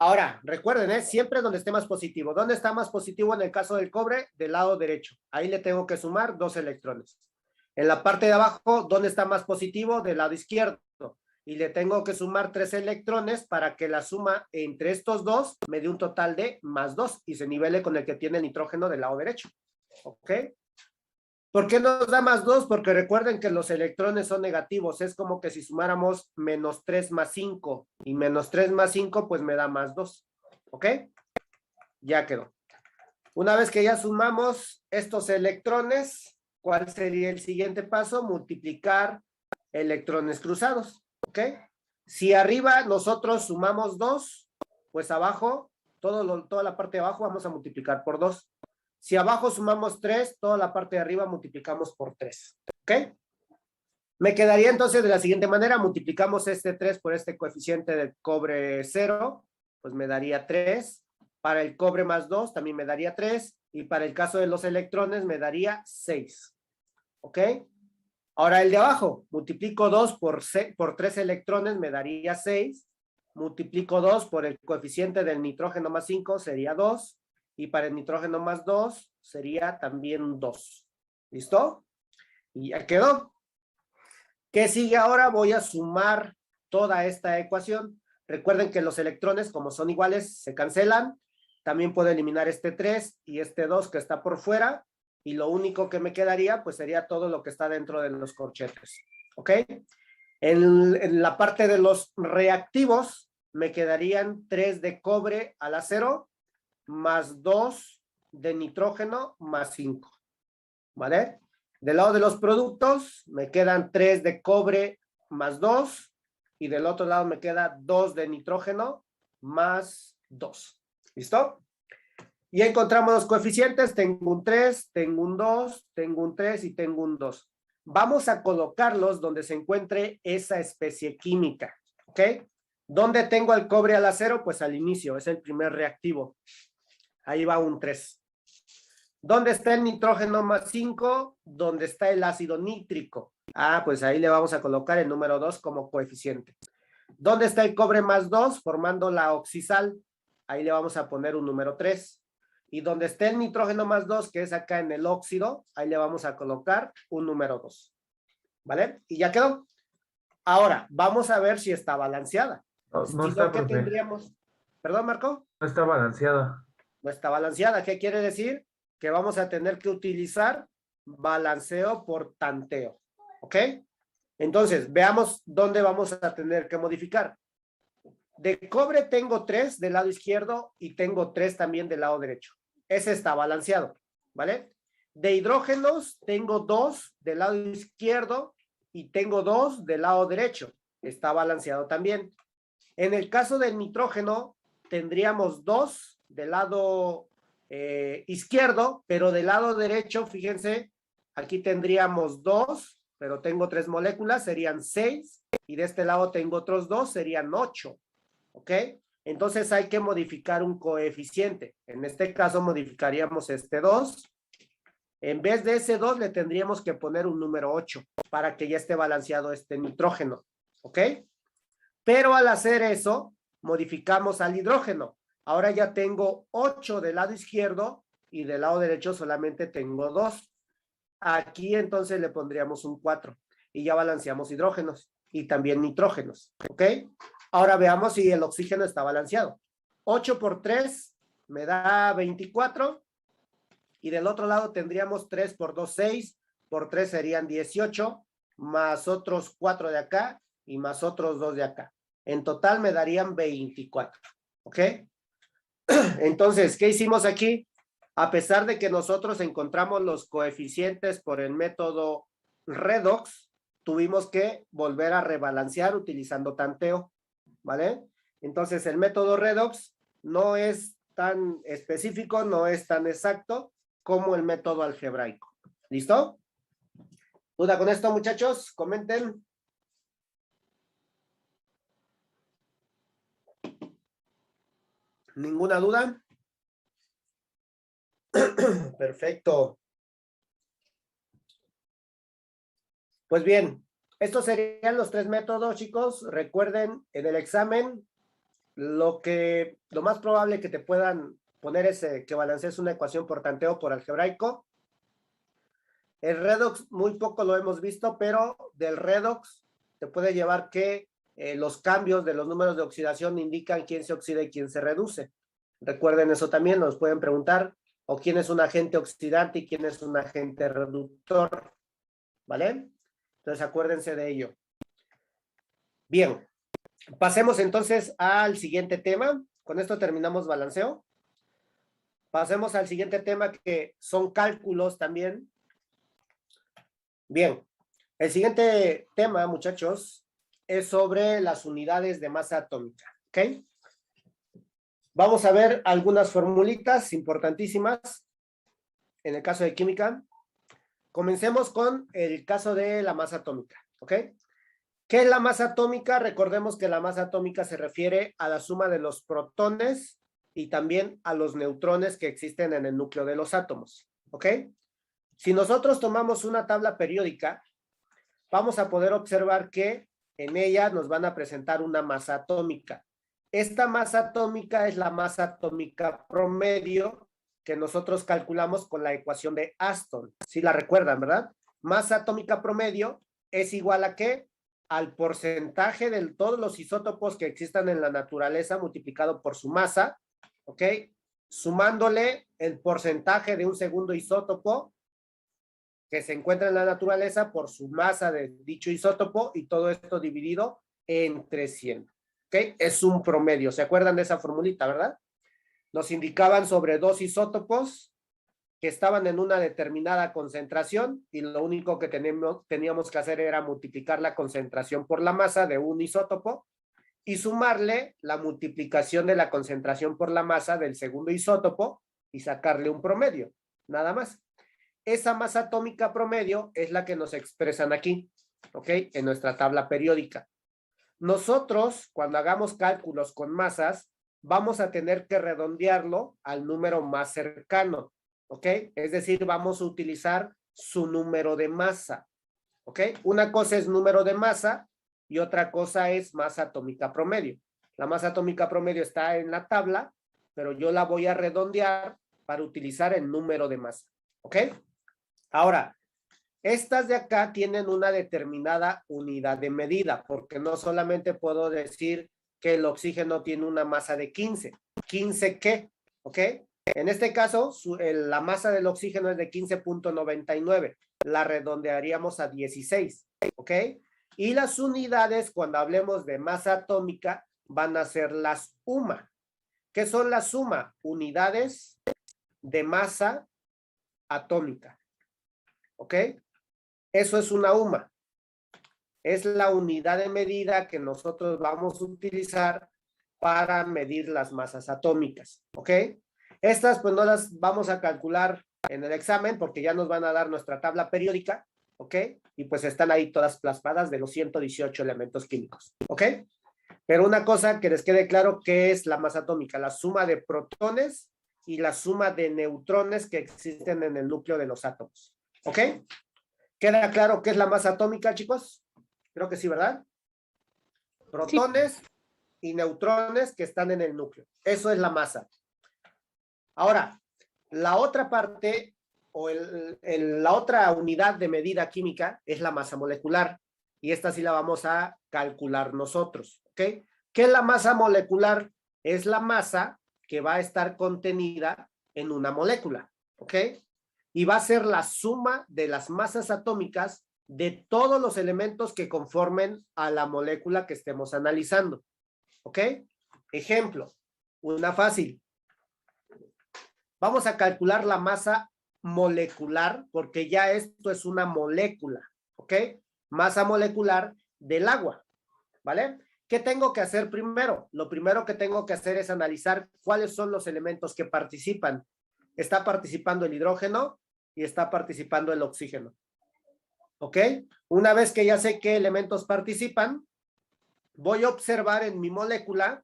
Ahora, recuerden, siempre donde esté más positivo. ¿Dónde está más positivo en el caso del cobre? Del lado derecho. Ahí le tengo que sumar 2 electrones. En la parte de abajo, ¿dónde está más positivo? Del lado izquierdo. Y le tengo que sumar 3 electrones para que la suma entre estos dos me dé un total de +2 y se nivele con el que tiene el nitrógeno del lado derecho. ¿Ok? ¿Por qué nos da +2? Porque recuerden que los electrones son negativos. Es como que si sumáramos -3 más 5. Y -3 más 5, pues me da +2. ¿Ok? Ya quedó. Una vez que ya sumamos estos electrones, ¿cuál sería el siguiente paso? Multiplicar electrones cruzados. ¿Ok? Si arriba nosotros sumamos 2, pues abajo, toda la parte de abajo vamos a multiplicar por 2. Si abajo sumamos 3, toda la parte de arriba multiplicamos por 3. ¿Ok? Me quedaría entonces de la siguiente manera, multiplicamos este 3 por este coeficiente del cobre 0, pues me daría 3. Para el cobre +2 también me daría 3. Y para el caso de los electrones me daría 6. ¿Ok? Ahora el de abajo, multiplico 2 por 3 electrones, me daría 6. Multiplico 2 por el coeficiente del nitrógeno +5, sería 2. Y para el nitrógeno +2 sería también 2. ¿Listo? Y ya quedó. ¿Qué sigue ahora? Voy a sumar toda esta ecuación. Recuerden que los electrones, como son iguales, se cancelan. También puedo eliminar este 3 y este 2 que está por fuera. Y lo único que me quedaría, pues sería todo lo que está dentro de los corchetes. ¿Ok? En la parte de los reactivos, me quedarían 3 de cobre al acero, +2 de nitrógeno, +5. ¿Vale? Del lado de los productos, me quedan 3 de cobre +2. Y del otro lado me queda 2 de nitrógeno +2. ¿Listo? Y encontramos los coeficientes. Tengo un 3, tengo un 2, tengo un 3 y tengo un 2. Vamos a colocarlos donde se encuentre esa especie química. ¿Ok? ¿Dónde tengo el cobre al acero? Pues al inicio, es el primer reactivo. Ahí va un 3. ¿Dónde está el nitrógeno más 5? ¿Dónde está el ácido nítrico? Ah, pues ahí le vamos a colocar el número 2 como coeficiente. ¿Dónde está el cobre más 2? Formando la oxisal. Ahí le vamos a poner un número 3. Y donde esté el nitrógeno más 2, que es acá en el óxido, ahí le vamos a colocar un número 2. ¿Vale? Y ya quedó. Ahora, vamos a ver si está balanceada. No, Si no no, está, ¿qué profe. tendríamos? ¿Perdón, Marco? No está balanceada. No está balanceada. ¿Qué quiere decir? Que vamos a tener que utilizar balanceo por tanteo. ¿Ok? Entonces, veamos dónde vamos a tener que modificar. De cobre tengo 3 del lado izquierdo y tengo 3 también del lado derecho. Ese está balanceado, ¿vale? De hidrógenos tengo 2 del lado izquierdo y tengo 2 del lado derecho. Está balanceado también. En el caso del nitrógeno, tendríamos 2 del lado izquierdo, pero del lado derecho, fíjense, aquí tendríamos 2, pero tengo 3 moléculas, serían 6, y de este lado tengo otros 2, serían 8, ¿ok? Entonces hay que modificar un coeficiente. En este caso modificaríamos este 2. En vez de ese 2 le tendríamos que poner un número 8 para que ya esté balanceado este nitrógeno, ¿ok? Pero al hacer eso, modificamos al hidrógeno. Ahora ya tengo 8 del lado izquierdo y del lado derecho solamente tengo 2. Aquí entonces le pondríamos un 4 y ya balanceamos hidrógenos y también nitrógenos, ¿ok? Ahora veamos si el oxígeno está balanceado. 8 por 3 me da 24 y del otro lado tendríamos 3 por 2, 6, por 3 serían 18, más otros 4 de acá y más otros 2 de acá. En total me darían 24, ¿ok? Entonces, ¿qué hicimos aquí? A pesar de que nosotros encontramos los coeficientes por el método redox, tuvimos que volver a rebalancear utilizando tanteo, ¿vale? Entonces, el método redox no es tan específico, no es tan exacto como el método algebraico. ¿Listo? ¿Duda con esto, muchachos? Comenten. ¿Ninguna duda? Perfecto. Pues bien, estos serían los 3 métodos, chicos. Recuerden, en el examen, lo más probable que te puedan poner es que balancees una ecuación por tanteo por algebraico. El redox muy poco lo hemos visto, pero del redox te puede llevar que los cambios de los números de oxidación indican quién se oxida y quién se reduce. Recuerden eso también, nos pueden preguntar, o quién es un agente oxidante y quién es un agente reductor, ¿vale? Entonces acuérdense de ello. Bien, pasemos entonces al siguiente tema. Con esto terminamos balanceo. Pasemos al siguiente tema que son cálculos también. Bien, el siguiente tema, muchachos, es sobre las unidades de masa atómica, ¿ok? Vamos a ver algunas formulitas importantísimas en el caso de química. Comencemos con el caso de la masa atómica, ¿ok? ¿Qué es la masa atómica? Recordemos que la masa atómica se refiere a la suma de los protones y también a los neutrones que existen en el núcleo de los átomos, ¿ok? Si nosotros tomamos una tabla periódica, vamos a poder observar que en ella nos van a presentar una masa atómica. Esta masa atómica es la masa atómica promedio que nosotros calculamos con la ecuación de Aston. Si la recuerdan, ¿verdad? Masa atómica promedio es igual a ¿qué? Al porcentaje de todos los isótopos que existan en la naturaleza multiplicado por su masa, ¿ok? Sumándole el porcentaje de un segundo isótopo que se encuentra en la naturaleza por su masa de dicho isótopo y todo esto dividido entre 100. ¿Ok? Es un promedio. ¿Se acuerdan de esa formulita, verdad? Nos indicaban sobre 2 isótopos que estaban en una determinada concentración y lo único que teníamos que hacer era multiplicar la concentración por la masa de un isótopo y sumarle la multiplicación de la concentración por la masa del segundo isótopo y sacarle un promedio, nada más. Esa masa atómica promedio es la que nos expresan aquí, ¿ok? En nuestra tabla periódica. Nosotros, cuando hagamos cálculos con masas, vamos a tener que redondearlo al número más cercano, ¿ok? Es decir, vamos a utilizar su número de masa, ¿ok? Una cosa es número de masa y otra cosa es masa atómica promedio. La masa atómica promedio está en la tabla, pero yo la voy a redondear para utilizar el número de masa, ¿ok? Ahora, estas de acá tienen una determinada unidad de medida, porque no solamente puedo decir que el oxígeno tiene una masa de 15. ¿15 qué? ¿Ok? En este caso, la masa del oxígeno es de 15.99. La redondearíamos a 16. ¿Ok? Y las unidades, cuando hablemos de masa atómica, van a ser las UMA. ¿Qué son las UMA? Unidades de masa atómica. ¿Ok? Eso es una UMA. Es la unidad de medida que nosotros vamos a utilizar para medir las masas atómicas. ¿Ok? Estas pues no las vamos a calcular en el examen porque ya nos van a dar nuestra tabla periódica. ¿Ok? Y pues están ahí todas plasmadas de los 118 elementos químicos. ¿Ok? Pero una cosa que les quede claro, ¿qué es la masa atómica? La suma de protones y la suma de neutrones que existen en el núcleo de los átomos. ¿Ok? ¿Queda claro qué es la masa atómica, chicos? Creo que sí, ¿verdad? Protones y neutrones que están en el núcleo. Eso es la masa. Ahora, la otra parte o la otra unidad de medida química es la masa molecular. Y esta sí la vamos a calcular nosotros. ¿Ok? ¿Qué es la masa molecular? Es la masa que va a estar contenida en una molécula. ¿Ok? Y va a ser la suma de las masas atómicas de todos los elementos que conformen a la molécula que estemos analizando. ¿Ok? Ejemplo, una fácil. Vamos a calcular la masa molecular porque ya esto es una molécula. ¿Ok? Masa molecular del agua. ¿Vale? ¿Qué tengo que hacer primero? Lo primero que tengo que hacer es analizar cuáles son los elementos que participan. Está participando el hidrógeno y está participando el oxígeno. ¿Ok? Una vez que ya sé qué elementos participan, voy a observar en mi molécula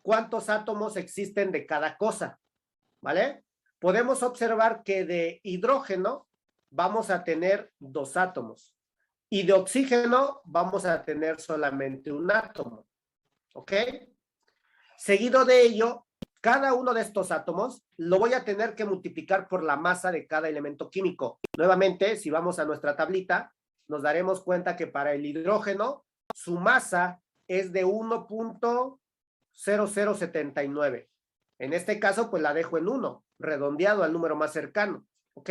cuántos átomos existen de cada cosa. ¿Vale? Podemos observar que de hidrógeno vamos a tener 2 átomos y de oxígeno vamos a tener solamente un átomo. ¿Ok? Seguido de ello, cada uno de estos átomos lo voy a tener que multiplicar por la masa de cada elemento químico. Nuevamente, si vamos a nuestra tablita, nos daremos cuenta que para el hidrógeno, su masa es de 1.0079. En este caso, pues la dejo en 1, redondeado al número más cercano. ¿Ok?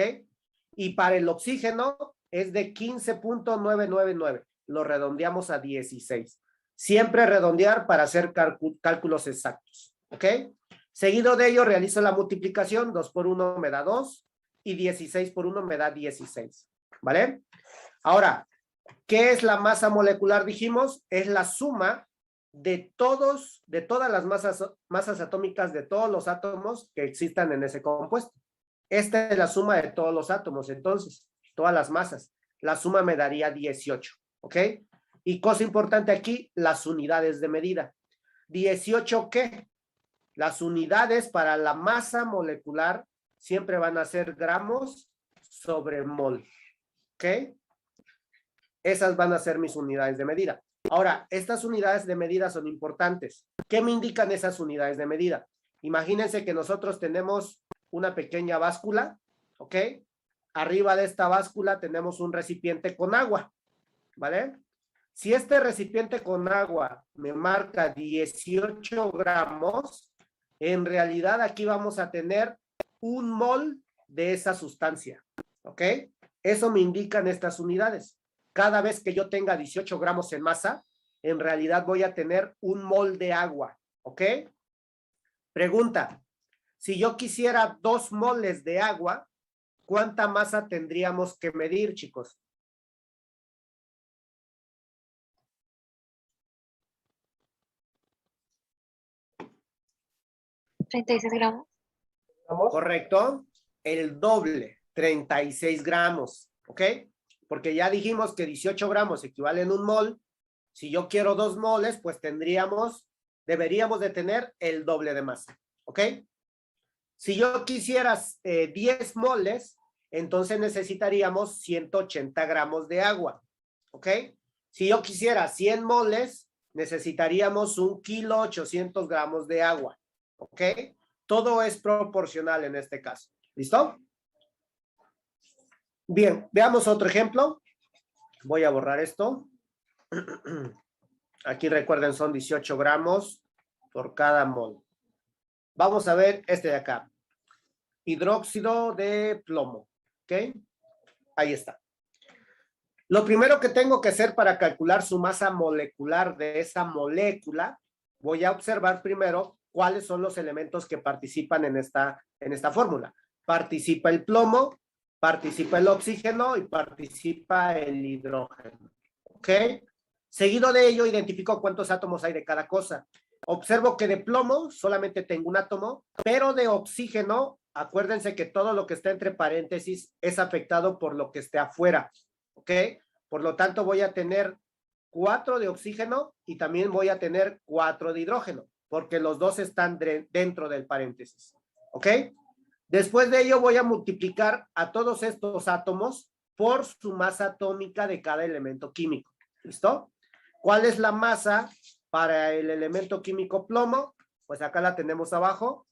Y para el oxígeno es de 15.999. Lo redondeamos a 16. Siempre redondear para hacer cálculos exactos. ¿Ok? Seguido de ello, realizo la multiplicación. 2 por 1 me da 2 y 16 por 1 me da 16. ¿Vale? Ahora, ¿qué es la masa molecular? Dijimos, es la suma de todas las masas atómicas de todos los átomos que existan en ese compuesto. Esta es la suma de todos los átomos, entonces, todas las masas. La suma me daría 18. ¿Ok? Y cosa importante aquí, las unidades de medida. 18, ¿qué? Las unidades para la masa molecular siempre van a ser gramos sobre mol. ¿Ok? Esas van a ser mis unidades de medida. Ahora, estas unidades de medida son importantes. ¿Qué me indican esas unidades de medida? Imagínense que nosotros tenemos una pequeña báscula, ¿ok? Arriba de esta báscula tenemos un recipiente con agua, ¿vale? Si este recipiente con agua me marca 18 gramos, en realidad aquí vamos a tener 1 mol de esa sustancia, ¿ok? Eso me indican estas unidades. Cada vez que yo tenga 18 gramos en masa, en realidad voy a tener 1 mol de agua, ¿ok? Pregunta, si yo quisiera 2 moles de agua, ¿cuánta masa tendríamos que medir, chicos? 36 gramos. ¿Vamos? Correcto. El doble, 36 gramos. ¿Ok? Porque ya dijimos que 18 gramos equivalen a un mol. Si yo quiero 2 moles, pues deberíamos de tener el doble de masa. ¿Ok? Si yo quisiera 10 moles, entonces necesitaríamos 180 gramos de agua. ¿Ok? Si yo quisiera 100 moles, necesitaríamos 1,800 gramos de agua. ¿Ok? Todo es proporcional en este caso. ¿Listo? Bien, veamos otro ejemplo. Voy a borrar esto. Aquí recuerden, son 18 gramos por cada mol. Vamos a ver este de acá. Hidróxido de plomo. ¿Ok? Ahí está. Lo primero que tengo que hacer para calcular su masa molecular de esa molécula, voy a observar primero cuáles son los elementos que participan en esta fórmula. Participa el plomo, participa el oxígeno y participa el hidrógeno. ¿Ok? Seguido de ello, identifico cuántos átomos hay de cada cosa. Observo que de plomo solamente tengo un átomo, pero de oxígeno, acuérdense que todo lo que está entre paréntesis es afectado por lo que esté afuera. ¿Ok? Por lo tanto, voy a tener 4 de oxígeno y también voy a tener 4 de hidrógeno, porque los dos están dentro del paréntesis. ¿Ok? Después de ello, voy a multiplicar a todos estos átomos por su masa atómica de cada elemento químico. ¿Listo? ¿Cuál es la masa para el elemento químico plomo? Pues acá la tenemos abajo,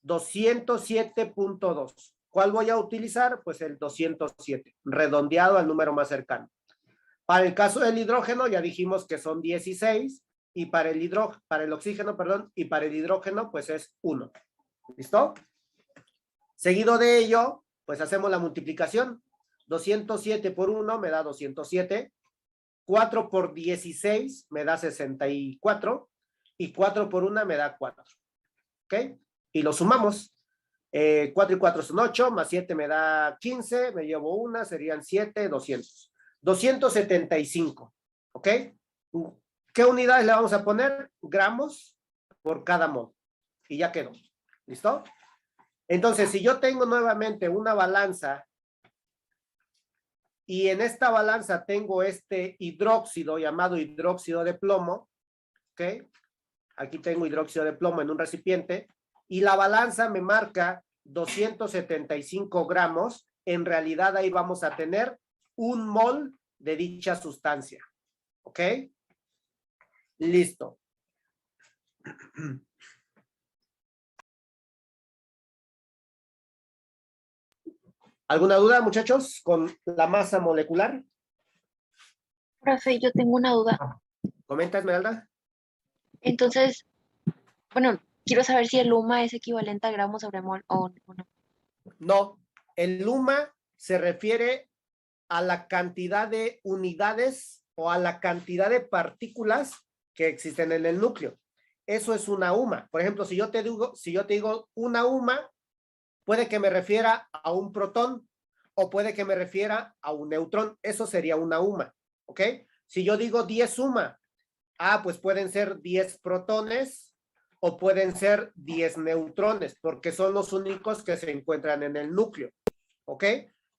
207.2. ¿Cuál voy a utilizar? Pues el 207, redondeado al número más cercano. Para el caso del hidrógeno ya dijimos que son 16 y para el oxígeno, perdón, y para el hidrógeno pues es 1. ¿Listo? Seguido de ello, pues hacemos la multiplicación. 207 por 1 me da 207. 4 por 16 me da 64 y 4 por 1 me da 4. ¿Ok? Y lo sumamos. 4 y 4 son 8, más 7 me da 15, me llevo 1, serían 7, 200. 275. ¿Ok? ¿Qué unidades le vamos a poner? Gramos por cada mol. Y ya quedó. ¿Listo? Entonces, si yo tengo nuevamente una balanza y en esta balanza tengo este hidróxido llamado hidróxido de plomo, ¿ok? Aquí tengo hidróxido de plomo en un recipiente y la balanza me marca 275 gramos. En realidad ahí vamos a tener 1 mol de dicha sustancia. ¿Ok? Listo. ¿Alguna duda, muchachos, con la masa molecular? Profe, yo tengo una duda. ¿Comenta, Esmeralda? Entonces, bueno, quiero saber si el UMA es equivalente a gramos sobre mol o no. No. El luma se refiere a la cantidad de unidades o a la cantidad de partículas que existen en el núcleo. Eso es una UMA. Por ejemplo, si yo te digo una UMA, puede que me refiera a un protón o puede que me refiera a un neutrón. Eso sería una UMA. ¿Ok? Si yo digo 10 UMA, pues pueden ser 10 protones o pueden ser 10 neutrones, porque son los únicos que se encuentran en el núcleo. ¿Ok?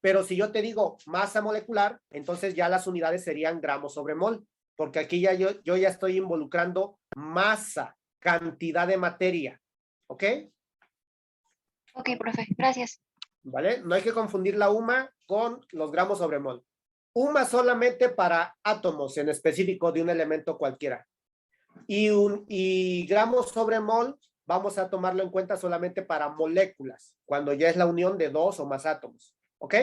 Pero si yo te digo masa molecular, entonces ya las unidades serían gramos sobre mol, porque aquí ya yo ya estoy involucrando masa, cantidad de materia. ¿Ok? Ok, profe, gracias. ¿Vale? No hay que confundir la UMA con los gramos sobre mol. UMA solamente para átomos en específico de un elemento cualquiera. Y gramos sobre mol vamos a tomarlo en cuenta solamente para moléculas, cuando ya es la unión de 2 o más átomos. ¿Ok?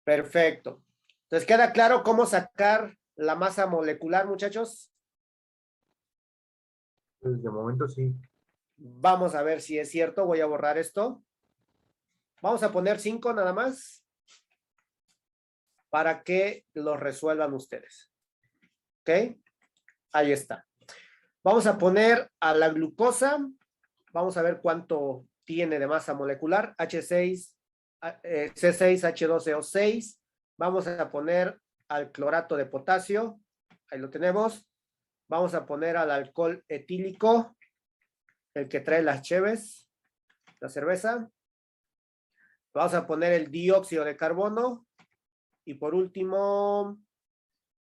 Perfecto. Entonces, ¿queda claro cómo sacar la masa molecular, muchachos? Pues de momento sí. Vamos a ver si es cierto. Voy a borrar esto. Vamos a poner 5 nada más para que lo resuelvan ustedes. ¿Ok? Ahí está. Vamos a poner a la glucosa. Vamos a ver cuánto tiene de masa molecular. C6, H12O6. Vamos a poner al clorato de potasio. Ahí lo tenemos. Vamos a poner al alcohol etílico. el que trae las cheves, la cerveza. Vamos a poner el dióxido de carbono. Y por último,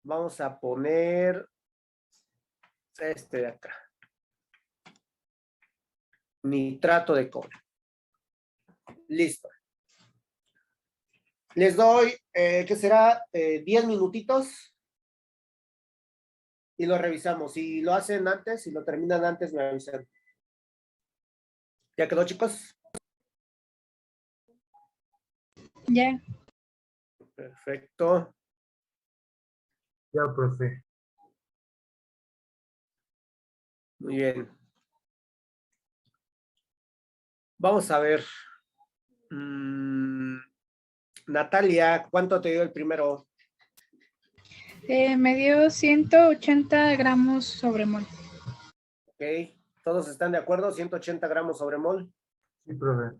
vamos a poner este de acá. Nitrato de cobre. Listo. Les doy, ¿qué será? 10 minutitos. Y lo revisamos. Si lo hacen antes, si lo terminan antes, me avisan. ¿Ya quedó, chicos? Ya. Perfecto. Ya, profe. Muy bien. Vamos a ver. Natalia, ¿cuánto te dio el primero? Me dio 180 gramos sobre mol. Ok. ¿Todos están de acuerdo? 180 gramos sobre mol. Sí, profe.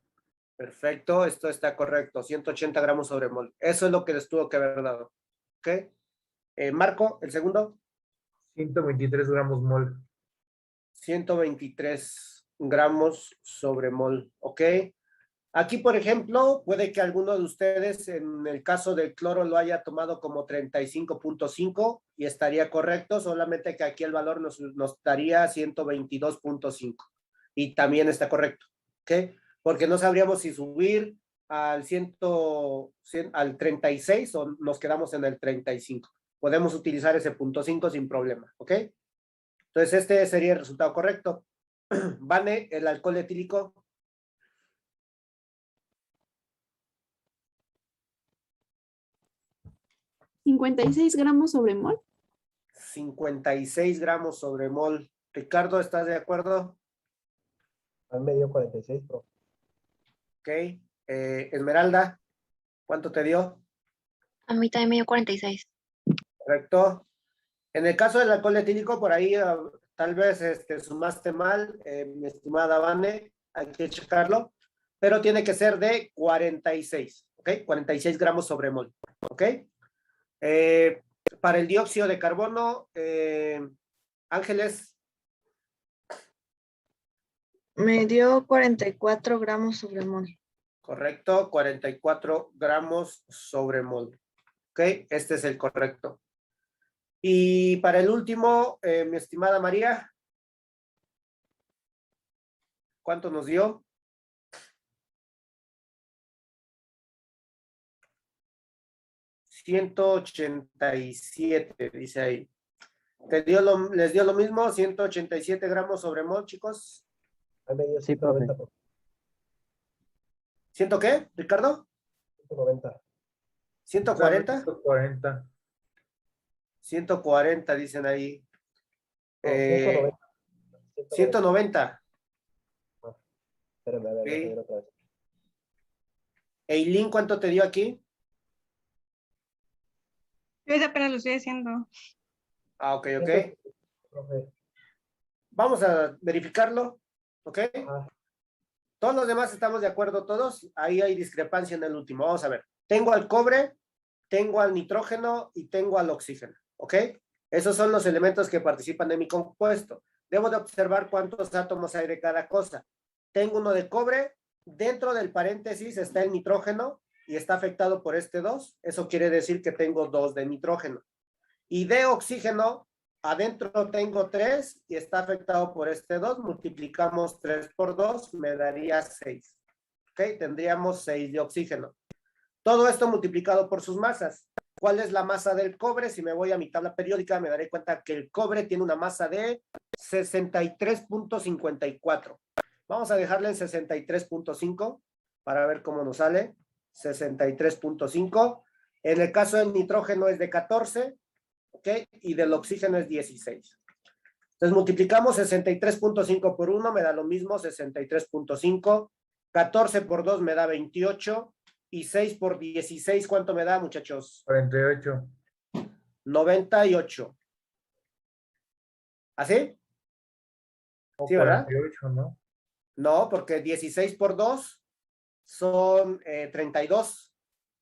Perfecto, esto está correcto. 180 gramos sobre mol. Eso es lo que les tuvo que haber dado. Ok. Marco, el segundo. 123 gramos mol. 123 gramos sobre mol. Ok. Aquí, por ejemplo, puede que alguno de ustedes, en el caso del cloro, lo haya tomado como 35.5 y estaría correcto, solamente que aquí el valor nos daría 122.5 y también está correcto, ¿ok? Porque no sabríamos si subir al 36 o nos quedamos en el 35. Podemos utilizar ese 0.5 sin problema, ¿ok? Entonces, este sería el resultado correcto. Vane, el alcohol etílico. 56 gramos sobre mol. 56 gramos sobre mol. Ricardo, ¿estás de acuerdo? A mí me dio 46, profe. Ok. Esmeralda, ¿cuánto te dio? A mí también me dio 46. Correcto. En el caso del alcohol etílico, por ahí tal vez sumaste mal, mi estimada Vane, hay que checarlo, pero tiene que ser de 46, ¿ok? 46 gramos sobre mol, ¿ok? Para el dióxido de carbono, Ángeles, Me dio 44 gramos sobre mol. correcto, 44 gramos sobre mol, ¿ok? Este es el correcto. Y para el último, mi estimada María, ¿cuánto nos dio? 187, dice ahí. ¿Les dio lo mismo? 187 gramos sobre mol, chicos. A mí me dio Sí, profe. 190, profe. ¿Ciento qué, Ricardo? 190. ¿140? 140. 140, dicen ahí. No, 190. 190. Espérame, a ver, Ok. déjame ver otra vez. Eileen, ¿cuánto te dio aquí? Yo ese apenas lo estoy haciendo. Ah, ok, ok. Profe. Vamos a verificarlo, ¿ok? Ajá. Todos los demás estamos de acuerdo, todos. Ahí hay discrepancia en el último. Vamos a ver. Tengo al cobre, tengo al nitrógeno y tengo al oxígeno, ¿ok? Esos son los elementos que participan en mi compuesto. Debo de observar cuántos átomos hay de cada cosa. Tengo uno de cobre, dentro del paréntesis está el nitrógeno y está afectado por este 2. Eso quiere decir que tengo 2 de nitrógeno. Y de oxígeno, adentro tengo 3 y está afectado por este 2. Multiplicamos 3 por 2, me daría 6. ¿Ok? Tendríamos 6 de oxígeno. Todo esto multiplicado por sus masas. ¿Cuál es la masa del cobre? Si me voy a mi tabla periódica, me daré cuenta que el cobre tiene una masa de 63.54. Vamos a dejarle en 63.5 para ver cómo nos sale. 63.5. En el caso del nitrógeno es de 14, ¿ok? Y del oxígeno es 16. Entonces multiplicamos 63.5 por 1, me da lo mismo, 63.5. 14 por 2 me da 28. Y 6 por 16, ¿cuánto me da, muchachos? 48. 98. ¿Así? Sí, ¿verdad? 48, ¿no? No, porque 16 por 2 son 32.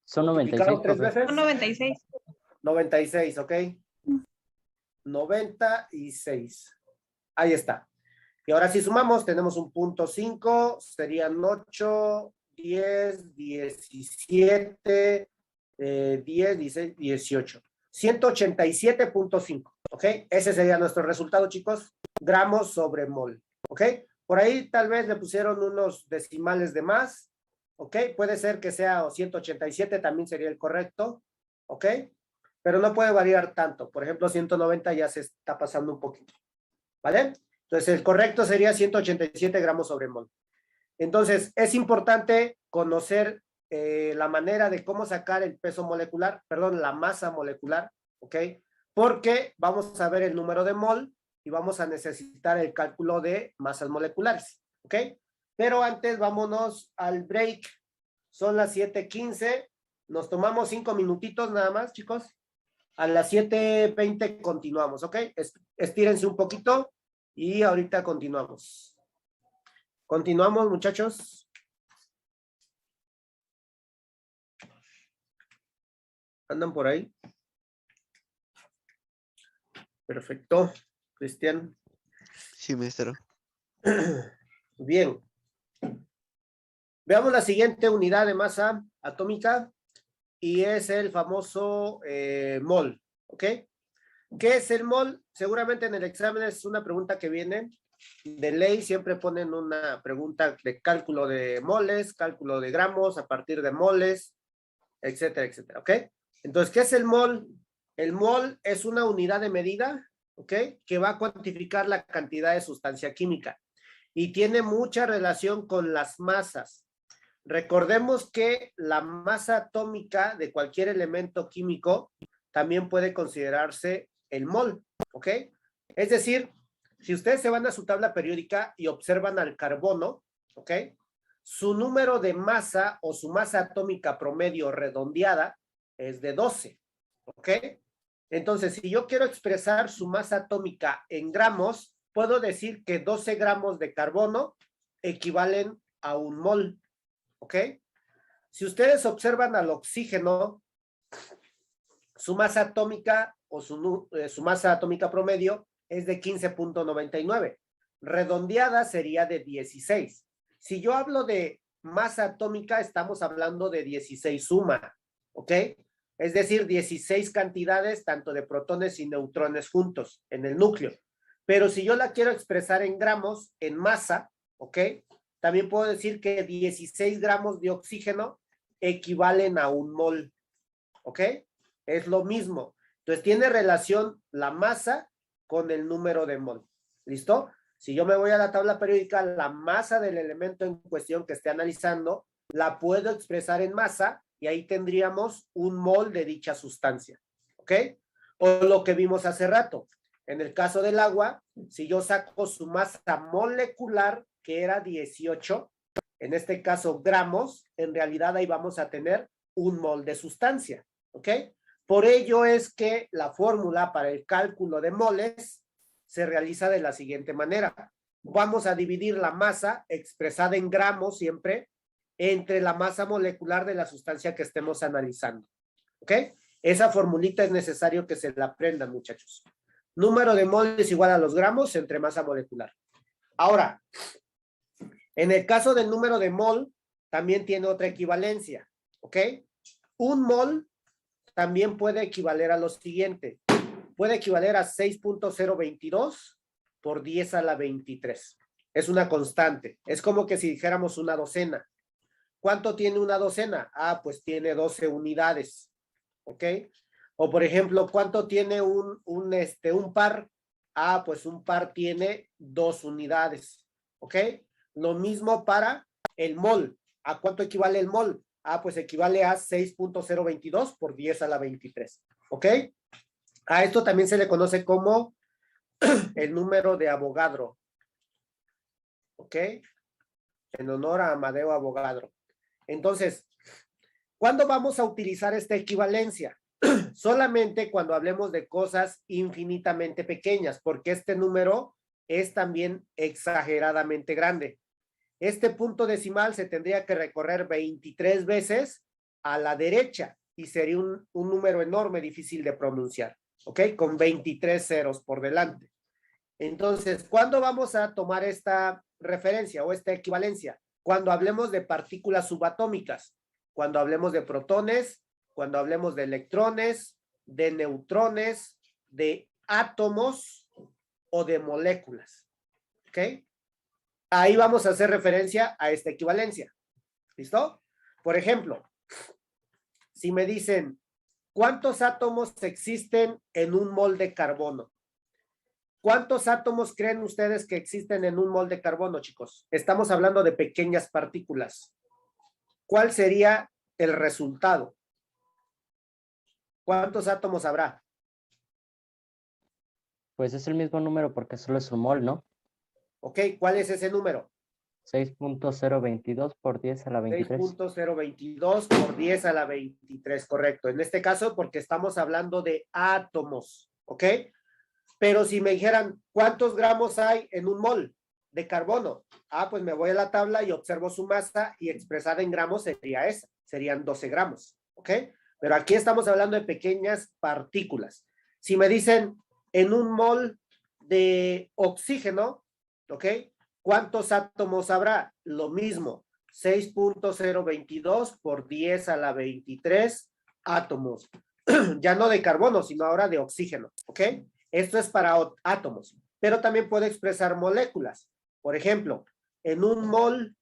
Son 96, ¿Multiplicado 3 profe. veces? Son 96. 96, ¿ok? 96. Ahí está. Y ahora si sumamos, tenemos un punto 5, serían 8, 10, 17, 10, 16, 18. 187.5, ¿ok? Ese sería nuestro resultado, chicos. Gramos sobre mol, ¿ok? Por ahí tal vez le pusieron unos decimales de más, ¿ok? Puede ser que sea 187, también sería el correcto, ¿ok? Pero no puede variar tanto. Por ejemplo, 190 ya se está pasando un poquito, ¿vale? Entonces, el correcto sería 187 gramos sobre mol. Entonces, es importante conocer la manera de cómo sacar el peso molecular, perdón, la masa molecular, ¿ok? Porque vamos a ver el número de mol y vamos a necesitar el cálculo de masas moleculares, ¿ok? Pero antes vámonos al break. Son las 7:15. Nos tomamos 5 minutitos nada más, chicos. A las 7:20 continuamos, ¿ok? Estírense un poquito y ahorita continuamos. Continuamos, muchachos. ¿Andan por ahí? Perfecto. Cristian. Sí, maestro. Bien. Veamos la siguiente unidad de masa atómica y es el famoso mol, ¿ok? ¿Qué es el mol? Seguramente en el examen es una pregunta que viene de ley, siempre ponen una pregunta de cálculo de moles, cálculo de gramos a partir de moles, etcétera, etcétera, ¿ok? Entonces, ¿qué es el mol? El mol es una unidad de medida, ¿ok? Que va a cuantificar la cantidad de sustancia química y tiene mucha relación con las masas. Recordemos que la masa atómica de cualquier elemento químico también puede considerarse el mol, ¿ok? Es decir, si ustedes se van a su tabla periódica y observan al carbono, ¿ok? Su número de masa o su masa atómica promedio redondeada es de 12, ¿ok? Entonces, si yo quiero expresar su masa atómica en gramos, puedo decir que 12 gramos de carbono equivalen a un mol, ¿ok? Si ustedes observan al oxígeno, su masa atómica o su masa atómica promedio es de 15.99. Redondeada sería de 16. Si yo hablo de masa atómica, estamos hablando de 16 suma, ¿ok? Es decir, 16 cantidades tanto de protones y neutrones juntos en el núcleo. Pero si yo la quiero expresar en gramos, en masa, ¿ok? También puedo decir que 16 gramos de oxígeno equivalen a un mol, ¿ok? Es lo mismo. Entonces, tiene relación la masa con el número de mol. ¿Listo? Si yo me voy a la tabla periódica, la masa del elemento en cuestión que esté analizando, la puedo expresar en masa y ahí tendríamos un mol de dicha sustancia. ¿Ok? O lo que vimos hace rato. En el caso del agua, si yo saco su masa molecular, que era 18, en este caso gramos, en realidad ahí vamos a tener un mol de sustancia. ¿Ok? Por ello es que la fórmula para el cálculo de moles se realiza de la siguiente manera. Vamos a dividir la masa expresada en gramos siempre entre la masa molecular de la sustancia que estemos analizando. ¿Ok? Esa formulita es necesario que se la aprendan, muchachos. Número de moles igual a los gramos entre masa molecular. Ahora, en el caso del número de mol, también tiene otra equivalencia. ¿Ok? Un mol también puede equivaler a lo siguiente. Puede equivaler a 6.022 por 10 a la 23. Es una constante. Es como que si dijéramos una docena. ¿Cuánto tiene una docena? Ah, pues tiene 12 unidades. ¿Ok? O por ejemplo, ¿cuánto tiene un par? Ah, pues un par tiene 2 unidades. ¿Ok? Lo mismo para el mol. ¿A cuánto equivale el mol? Ah, pues equivale a 6.022 por 10 a la 23. ¿Ok? A esto también se le conoce como el número de Avogadro. ¿Ok? En honor a Amadeo Avogadro. Entonces, ¿cuándo vamos a utilizar esta equivalencia? Solamente cuando hablemos de cosas infinitamente pequeñas, porque este número es también exageradamente grande. Este punto decimal se tendría que recorrer 23 veces a la derecha y sería un número enorme, difícil de pronunciar, ¿ok? Con 23 ceros por delante. Entonces, ¿cuándo vamos a tomar esta referencia o esta equivalencia? Cuando hablemos de partículas subatómicas, cuando hablemos de protones, cuando hablemos de electrones, de neutrones, de átomos o de moléculas. ¿Ok? Ahí vamos a hacer referencia a esta equivalencia. ¿Listo? Por ejemplo, si me dicen, ¿cuántos átomos existen en un mol de carbono? ¿Cuántos átomos creen ustedes que existen en un mol de carbono, chicos? Estamos hablando de pequeñas partículas. ¿Cuál sería el resultado? ¿Cuántos átomos habrá? Pues es el mismo número porque solo es un mol, ¿no? Ok, ¿cuál es ese número? 6.022 por 10 a la 23. 6.022 por 10 a la 23, correcto. En este caso, porque estamos hablando de átomos, ¿ok? Pero si me dijeran, ¿cuántos gramos hay en un mol de carbono? Ah, pues me voy a la tabla y observo su masa y expresada en gramos sería esa, serían 12 gramos, ¿ok? Pero aquí estamos hablando de pequeñas partículas. Si me dicen, en un mol de oxígeno, ¿ok? ¿Cuántos átomos habrá? Lo mismo, 6.022 por 10 a la 23 átomos. Ya no de carbono, sino ahora de oxígeno, ¿ok? Esto es para átomos, pero también puede expresar moléculas. Por ejemplo, en un mol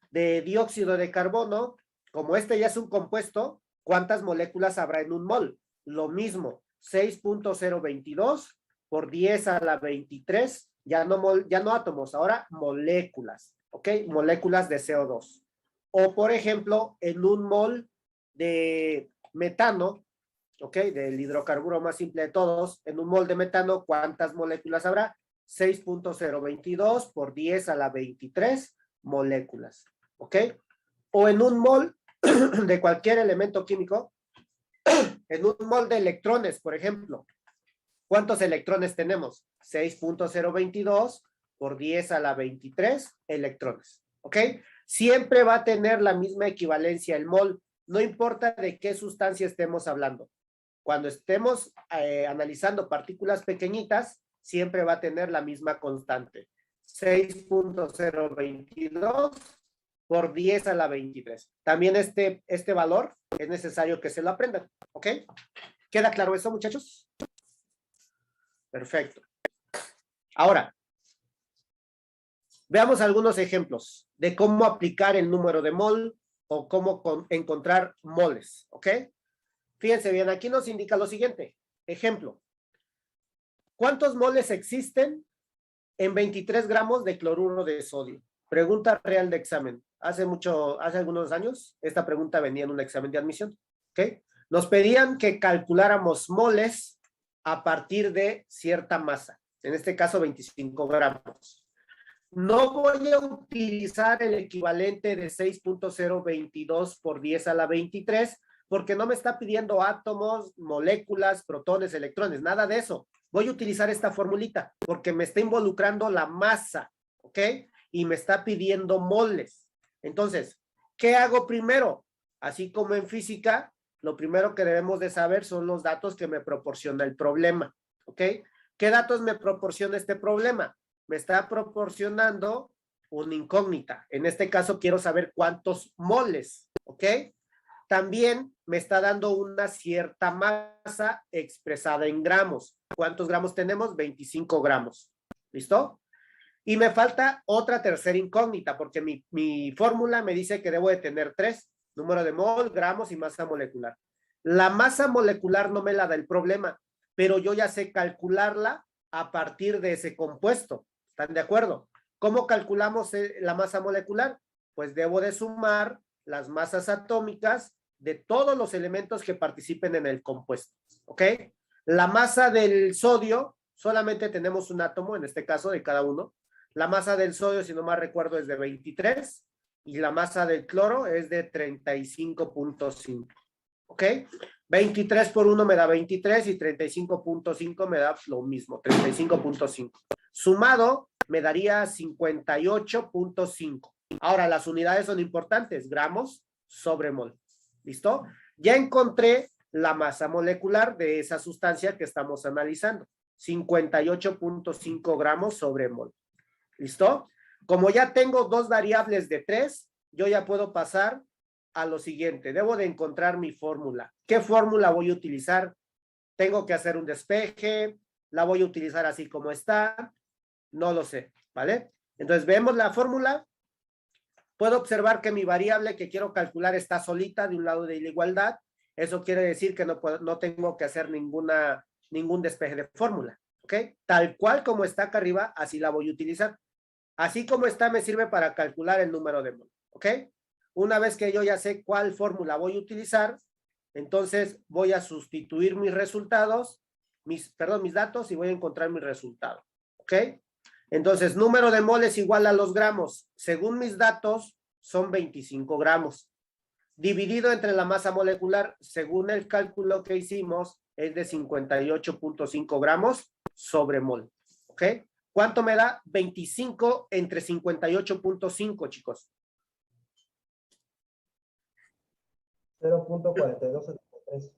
de dióxido de carbono, como este ya es un compuesto, ¿cuántas moléculas habrá en un mol? Lo mismo, 6.022 por 10 a la 23, ya no átomos, ahora moléculas, ¿ok? Moléculas de CO2. O, por ejemplo, en un mol de metano, ¿ok? Del hidrocarburo más simple de todos, en un mol de metano, ¿cuántas moléculas habrá? 6.022 por 10 a la 23 moléculas, ¿ok? O en un mol de cualquier elemento químico, en un mol de electrones, por ejemplo, ¿cuántos electrones tenemos? 6.022 por 10 a la 23 electrones, ¿ok? Siempre va a tener la misma equivalencia el mol, no importa de qué sustancia estemos hablando. Cuando estemos analizando partículas pequeñitas, siempre va a tener la misma constante. 6.022 por 10 a la 23. También este valor es necesario que se lo aprendan, ¿ok? ¿Queda claro eso, muchachos? Perfecto. Ahora, veamos algunos ejemplos de cómo aplicar el número de mol o cómo encontrar moles, ¿ok? Fíjense bien, aquí nos indica lo siguiente. Ejemplo. ¿Cuántos moles existen en 23 gramos de cloruro de sodio? Pregunta real de examen. Hace algunos años, esta pregunta venía en un examen de admisión, ¿ok? Nos pedían que calculáramos moles a partir de cierta masa. En este caso, 25 gramos. No voy a utilizar el equivalente de 6.022 por 10 a la 23 porque no me está pidiendo átomos, moléculas, protones, electrones, nada de eso. Voy a utilizar esta formulita porque me está involucrando la masa, ¿ok? Y me está pidiendo moles. Entonces, ¿qué hago primero? Así como en física, lo primero que debemos de saber son los datos que me proporciona el problema, ¿ok? ¿Qué datos me proporciona este problema? Me está proporcionando una incógnita. En este caso, quiero saber cuántos moles, ¿ok? También me está dando una cierta masa expresada en gramos. ¿Cuántos gramos tenemos? 25 gramos. ¿Listo? Y me falta otra tercera incógnita, porque mi fórmula me dice que debo de tener 3, número de mol, gramos y masa molecular. La masa molecular no me la da el problema, pero yo ya sé calcularla a partir de ese compuesto. ¿Están de acuerdo? ¿Cómo calculamos la masa molecular? Pues debo de sumar las masas atómicas de todos los elementos que participen en el compuesto, ¿ok? La masa del sodio, solamente tenemos un átomo, en este caso, de cada uno. La masa del sodio, si no mal recuerdo, es de 23 y la masa del cloro es de 35.5, ¿ok? 23 por 1 me da 23 y 35.5 me da lo mismo, 35.5. Sumado me daría 58.5. Ahora, las unidades son importantes, gramos sobre mol. ¿Listo? Ya encontré la masa molecular de esa sustancia que estamos analizando. 58.5 gramos sobre mol. ¿Listo? Como ya tengo dos variables de 3, yo ya puedo pasar a lo siguiente. Debo de encontrar mi fórmula. ¿Qué fórmula voy a utilizar? Tengo que hacer un despeje, la voy a utilizar así como está, no lo sé, ¿vale? Entonces vemos la fórmula. Puedo observar que mi variable que quiero calcular está solita de un lado de la igualdad. Eso quiere decir que no tengo que hacer ningún despeje de fórmula, ¿ok? Tal cual como está acá arriba, así la voy a utilizar. Así como está, me sirve para calcular el número de mol, ¿ok? Una vez que yo ya sé cuál fórmula voy a utilizar, entonces voy a sustituir mis resultados, mis datos y voy a encontrar mi resultado, ¿ok? Entonces, número de mol es igual a los gramos. Según mis datos, son 25 gramos. Dividido entre la masa molecular, según el cálculo que hicimos, es de 58.5 gramos sobre mol, ¿ok? ¿Cuánto me da? 25 entre 58.5, chicos. 0.4273.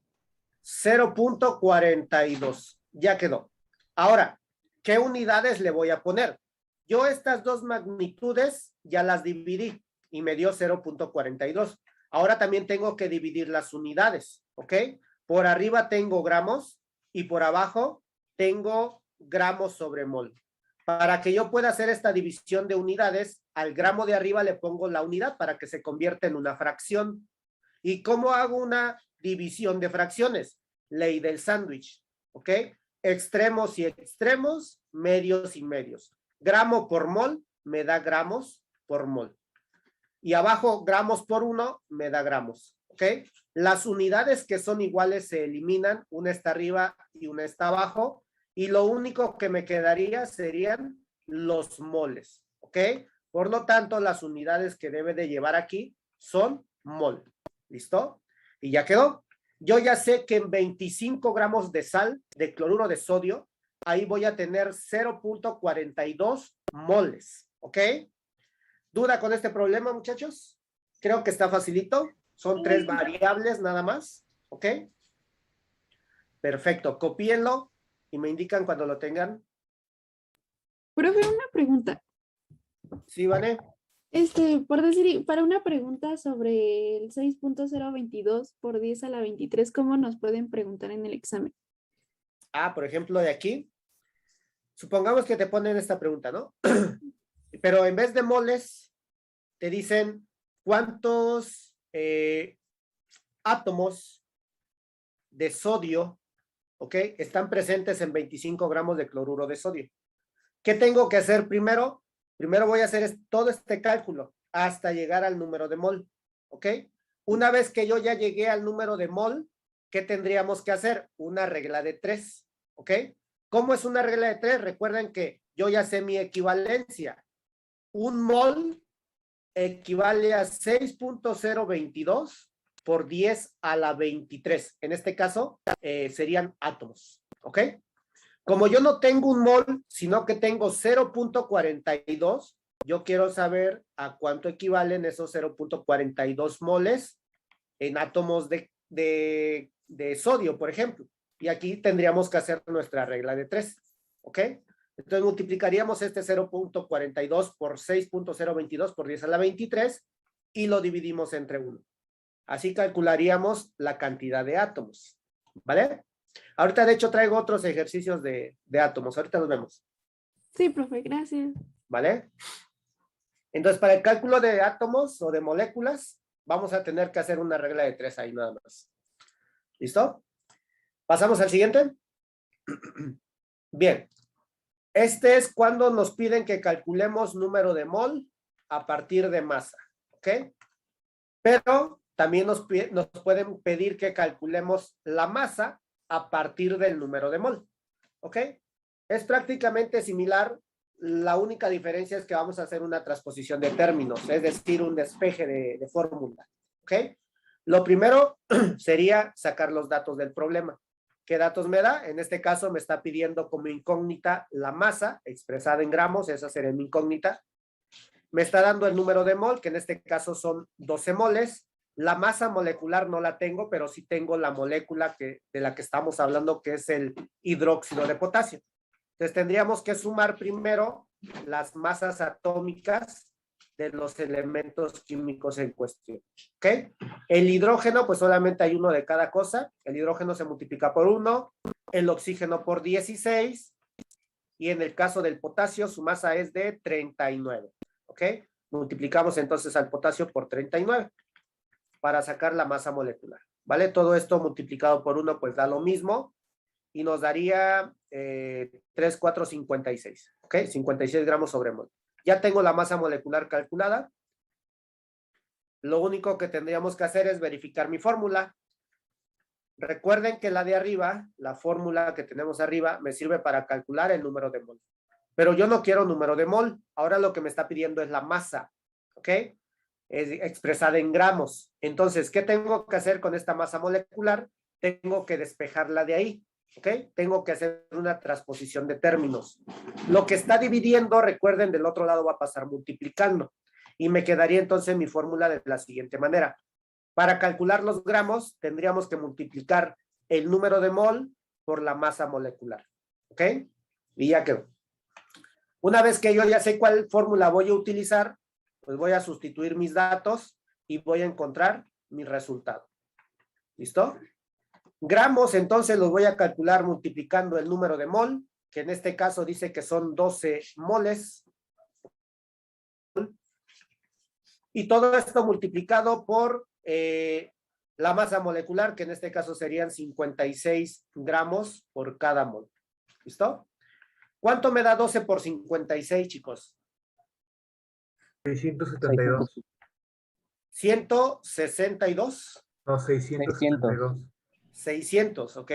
0.42. Ya quedó. Ahora, ¿qué unidades le voy a poner? Yo estas dos magnitudes ya las dividí y me dio 0.42. Ahora también tengo que dividir las unidades, ¿ok? Por arriba tengo gramos y por abajo tengo gramos sobre mol. Para que yo pueda hacer esta división de unidades, al gramo de arriba le pongo la unidad para que se convierta en una fracción. ¿Y cómo hago una división de fracciones? Ley del sándwich, ¿ok? Extremos y extremos, medios y medios. Gramo por mol me da gramos por mol. Y abajo, gramos por 1 me da gramos, ¿ok? Las unidades que son iguales se eliminan, una está arriba y una está abajo, y lo único que me quedaría serían los moles, ¿ok? Por lo tanto, las unidades que debe de llevar aquí son mol, ¿listo? Y ya quedó. Yo ya sé que en 25 gramos de sal, de cloruro de sodio, ahí voy a tener 0.42 moles, ¿ok? ¿Duda con este problema, muchachos? Creo que está facilito. Son 3 variables nada más, ¿ok? Perfecto, copíenlo y me indican cuando lo tengan. Profe, una pregunta. ¿Sí, Vane? Por decir, para una pregunta sobre el 6.022 por 10 a la 23, ¿cómo nos pueden preguntar en el examen? Ah, por ejemplo, de aquí. Supongamos que te ponen esta pregunta, ¿no? Pero en vez de moles, te dicen cuántos átomos de sodio, ¿ok? Están presentes en 25 gramos de cloruro de sodio. ¿Qué tengo que hacer primero? Primero voy a hacer todo este cálculo hasta llegar al número de mol, ¿ok? Una vez que yo ya llegué al número de mol, ¿qué tendríamos que hacer? Una regla de 3, ¿ok? ¿Cómo es una regla de 3? Recuerden que yo ya sé mi equivalencia. Un mol equivale a 6.022 por 10 a la 23. En este caso, serían átomos, ¿ok? Como yo no tengo un mol, sino que tengo 0.42, yo quiero saber a cuánto equivalen esos 0.42 moles en átomos de sodio, por ejemplo. Y aquí tendríamos que hacer nuestra regla de 3, ¿ok? Entonces multiplicaríamos este 0.42 por 6.022 por 10 a la 23 y lo dividimos entre 1. Así calcularíamos la cantidad de átomos, ¿vale? Ahorita, de hecho, traigo otros ejercicios de átomos. Ahorita los vemos. Sí, profe, gracias. ¿Vale? Entonces, para el cálculo de átomos o de moléculas, vamos a tener que hacer una regla de 3 ahí nada más. ¿Listo? ¿Pasamos al siguiente? Bien. Este es cuando nos piden que calculemos número de mol a partir de masa. ¿Ok? Pero también nos pueden pedir que calculemos la masa a partir del número de mol, ¿ok? Es prácticamente similar, la única diferencia es que vamos a hacer una transposición de términos, es decir, un despeje de fórmula, ¿ok? Lo primero sería sacar los datos del problema. ¿Qué datos me da? En este caso me está pidiendo como incógnita la masa expresada en gramos, esa sería mi incógnita. Me está dando el número de mol, que en este caso son 12 moles, La masa molecular no la tengo, pero sí tengo la molécula de la que estamos hablando, que es el hidróxido de potasio. Entonces tendríamos que sumar primero las masas atómicas de los elementos químicos en cuestión. ¿Ok? El hidrógeno, pues solamente hay uno de cada cosa. El hidrógeno se multiplica por 1, el oxígeno por 16, y en el caso del potasio, su masa es de 39. ¿Ok? Multiplicamos entonces al potasio por 39 para sacar la masa molecular. ¿Vale? Todo esto multiplicado por 1, pues da lo mismo y nos daría 3, 4, 56. ¿Ok? 56 gramos sobre mol. Ya tengo la masa molecular calculada. Lo único que tendríamos que hacer es verificar mi fórmula. Recuerden que la de arriba, la fórmula que tenemos arriba, me sirve para calcular el número de mol. Pero yo no quiero número de mol. Ahora lo que me está pidiendo es la masa. ¿Ok? Es expresada en gramos. Entonces, ¿qué tengo que hacer con esta masa molecular? Tengo que despejarla de ahí. ¿Ok? Tengo que hacer una transposición de términos. Lo que está dividiendo, recuerden, del otro lado va a pasar multiplicando. Y me quedaría entonces mi fórmula de la siguiente manera. Para calcular los gramos, tendríamos que multiplicar el número de mol por la masa molecular. ¿Ok? Y ya quedó. Una vez que yo ya sé cuál fórmula voy a utilizar, pues voy a sustituir mis datos y voy a encontrar mi resultado. ¿Listo? Gramos, entonces los voy a calcular multiplicando el número de mol, que en este caso dice que son 12 moles. Y todo esto multiplicado por la masa molecular, que en este caso serían 56 gramos por cada mol. ¿Listo? ¿Cuánto me da 12 por 56, chicos? 672. 162. No, 672. 600, ok.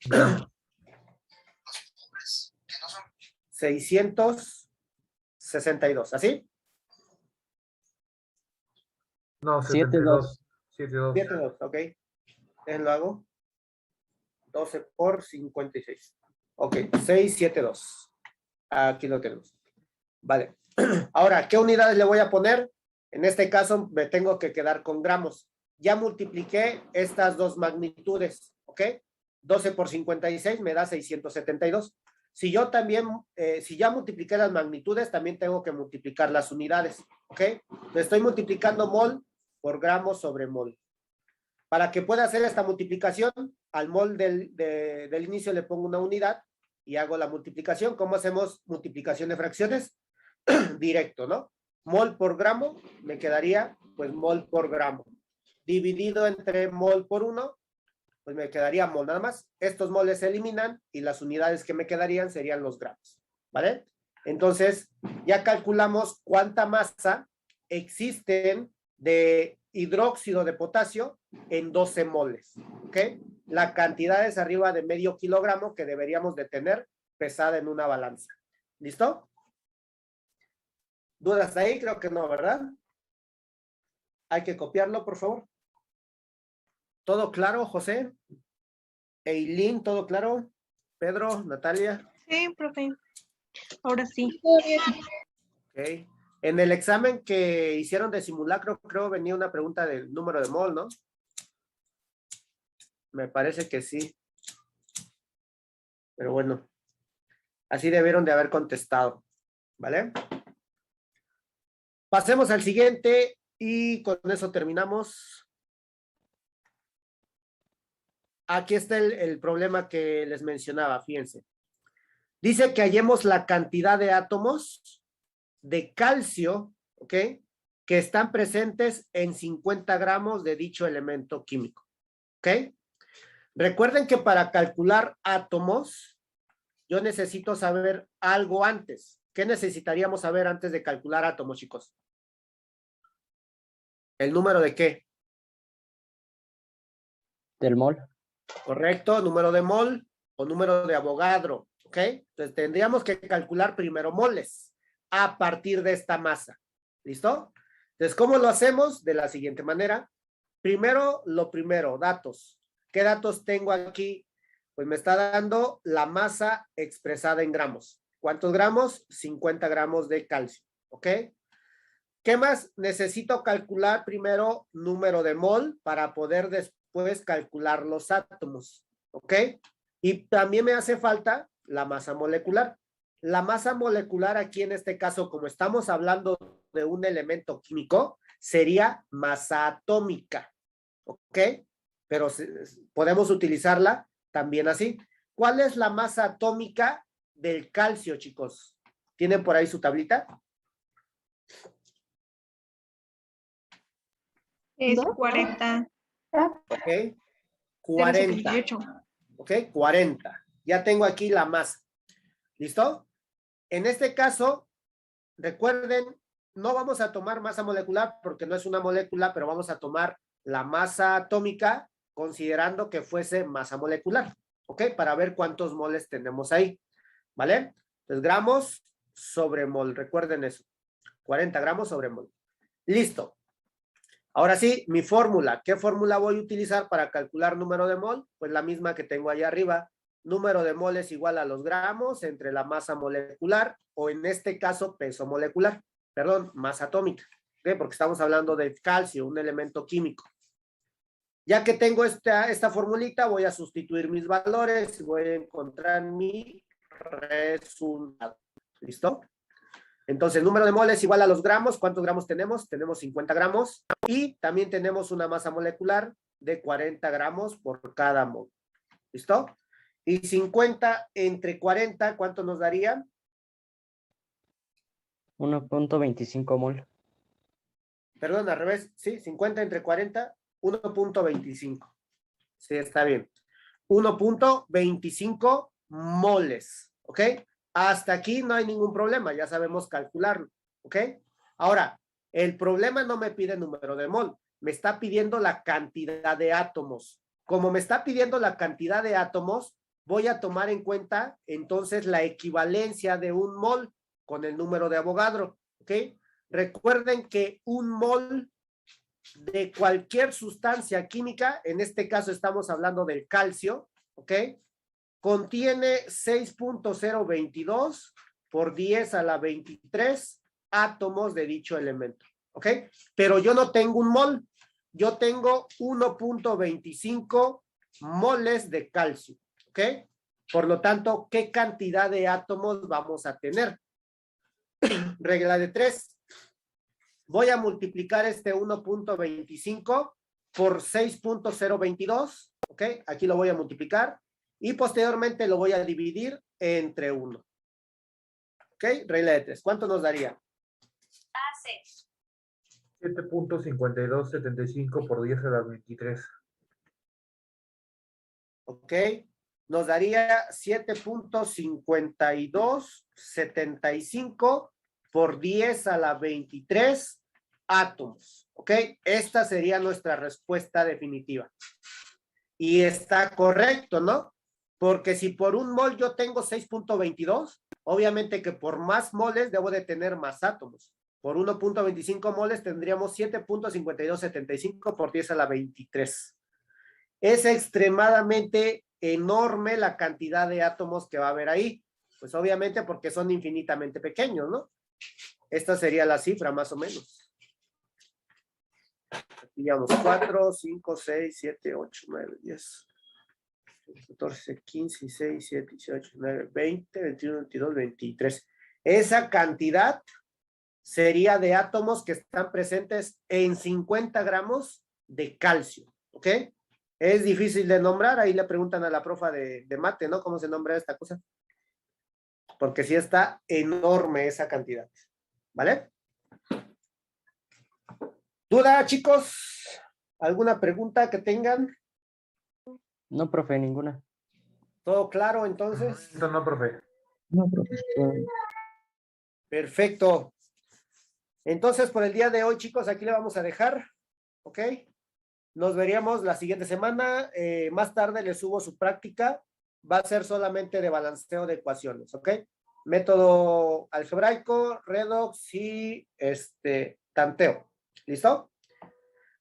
Gramos. 662, ¿así? No, 72. 72. 72, ok. Déjenlo hago. 12 por 56. Ok, 672. Aquí lo tenemos. Vale. Ahora, ¿qué unidades le voy a poner? En este caso me tengo que quedar con gramos. Ya multipliqué estas dos magnitudes, ¿ok? 12 por 56 me da 672. Si yo también, si ya multipliqué las magnitudes, también tengo que multiplicar las unidades, ¿ok? Le estoy multiplicando mol por gramos sobre mol. Para que pueda hacer esta multiplicación, al mol del inicio le pongo una unidad y hago la multiplicación. ¿Cómo hacemos multiplicación de fracciones? Directo, ¿no? Mol por gramo, me quedaría pues mol por gramo. Dividido entre mol por 1, pues me quedaría mol nada más. Estos moles se eliminan y las unidades que me quedarían serían los gramos, ¿vale? Entonces, ya calculamos cuánta masa existen de hidróxido de potasio en 12 moles, ¿ok? La cantidad es arriba de medio kilogramo que deberíamos de tener pesada en una balanza. ¿Listo? ¿Dudas ahí? Creo que no, ¿verdad? Hay que copiarlo, por favor. ¿Todo claro, José? Eileen, ¿todo claro? Pedro, Natalia. Sí, profe. Ahora sí. Ok. En el examen que hicieron de simulacro, creo venía una pregunta del número de mol, ¿no? Me parece que sí. Pero bueno, así debieron de haber contestado, ¿vale? Pasemos al siguiente y con eso terminamos. Aquí está el problema que les mencionaba, fíjense. Dice que hallemos la cantidad de átomos de calcio, ¿ok? Que están presentes en 50 gramos de dicho elemento químico, ¿ok? Recuerden que para calcular átomos, yo necesito saber algo antes. ¿Qué necesitaríamos saber antes de calcular átomos, chicos? ¿El número de qué? Del mol. Correcto, número de mol o número de Avogadro, ¿ok? Entonces tendríamos que calcular primero moles a partir de esta masa, ¿listo? Entonces, ¿cómo lo hacemos? De la siguiente manera. Primero, lo primero, datos. ¿Qué datos tengo aquí? Pues me está dando la masa expresada en gramos. ¿Cuántos gramos? 50 gramos de calcio, ¿ok? ¿Qué más? Necesito calcular primero número de mol para poder después calcular los átomos, ¿ok? Y también me hace falta la masa molecular. La masa molecular aquí en este caso, como estamos hablando de un elemento químico, sería masa atómica, ¿ok? Pero podemos utilizarla también así. ¿Cuál es la masa atómica del calcio, chicos? ¿Tienen por ahí su tablita? Es ¿Dos? 40. Ok. 40. 078. Ok, 40. Ya tengo aquí la masa. ¿Listo? En este caso, recuerden, no vamos a tomar masa molecular porque no es una molécula, pero vamos a tomar la masa atómica considerando que fuese masa molecular. ¿Ok? Para ver cuántos moles tenemos ahí. ¿Vale? Entonces, gramos sobre mol. Recuerden eso. 40 gramos sobre mol. Listo. Ahora sí, mi fórmula. ¿Qué fórmula voy a utilizar para calcular número de mol? Pues la misma que tengo allá arriba. Número de mol es igual a los gramos entre la masa molecular o en este caso peso molecular. Perdón, masa atómica. ¿Ok? Porque estamos hablando de calcio, un elemento químico. Ya que tengo esta formulita, voy a sustituir mis valores y voy a encontrar mi resultado. ¿Listo? Entonces, número de mol es igual a los gramos. ¿Cuántos gramos tenemos? Tenemos 50 gramos. Y también tenemos una masa molecular de 40 gramos por cada mol. ¿Listo? Y 50 entre 40, ¿cuánto nos daría? 1.25 mol. Perdón, al revés. Sí, 50 entre 40, 1.25. Sí, está bien. 1.25 moles. ¿Ok? Hasta aquí no hay ningún problema. Ya sabemos calcularlo. ¿Ok? Ahora, el problema no me pide número de mol. Me está pidiendo la cantidad de átomos. Como me está pidiendo la cantidad de átomos, voy a tomar en cuenta entonces la equivalencia de un mol con el número de Avogadro. ¿Ok? Recuerden que un mol de cualquier sustancia química, en este caso estamos hablando del calcio, ¿ok? Contiene 6.022 por 10 a la 23 átomos de dicho elemento, ¿ok? Pero yo no tengo un mol, yo tengo 1.25 moles de calcio, ¿ok? Por lo tanto, ¿qué cantidad de átomos vamos a tener? Regla de 3. Voy a multiplicar este 1.25 por 6.022, ¿ok? Aquí lo voy a multiplicar y posteriormente lo voy a dividir entre 1. ¿Ok? Regla de 3. ¿Cuánto nos daría? 7.5275 por 10 a la 23. ¿Ok? Nos daría 7.5275 por 10 a la 23 átomos. ¿Ok? Esta sería nuestra respuesta definitiva. Y está correcto, ¿no? Porque si por un mol yo tengo 6.22, obviamente que por más moles debo de tener más átomos. Por 1.25 moles tendríamos 7.5275 por 10 a la 23. Es extremadamente enorme la cantidad de átomos que va a haber ahí. Pues obviamente porque son infinitamente pequeños, ¿no? Esta sería la cifra más o menos. Aquí llevamos 4, 5, 6, 7, 8, 9, 10, 14, 15, 16, 17, 18, 19, 20, 21, 22, 23. Esa cantidad sería de átomos que están presentes en 50 gramos de calcio, ¿ok? Es difícil de nombrar, ahí le preguntan a la profa de mate, ¿no? ¿Cómo se nombra esta cosa? Porque sí está enorme esa cantidad, ¿vale? ¿Duda, chicos? ¿Alguna pregunta que tengan? No, profe, ninguna. ¿Todo claro, entonces? No, profe. No, profe. Perfecto. Entonces, por el día de hoy, chicos, aquí le vamos a dejar, ¿ok? Nos veríamos la siguiente semana. Más tarde les subo su práctica. Va a ser solamente de balanceo de ecuaciones, ¿ok? Método algebraico, redox y tanteo. ¿Listo?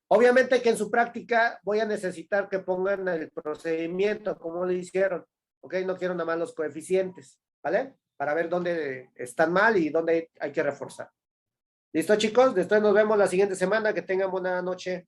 Obviamente que en su práctica voy a necesitar que pongan el procedimiento, como lo hicieron, ¿ok? No quiero nada más los coeficientes, ¿vale? Para ver dónde están mal y dónde hay que reforzar. ¿Listo, chicos? Después nos vemos la siguiente semana. Que tengan buena noche.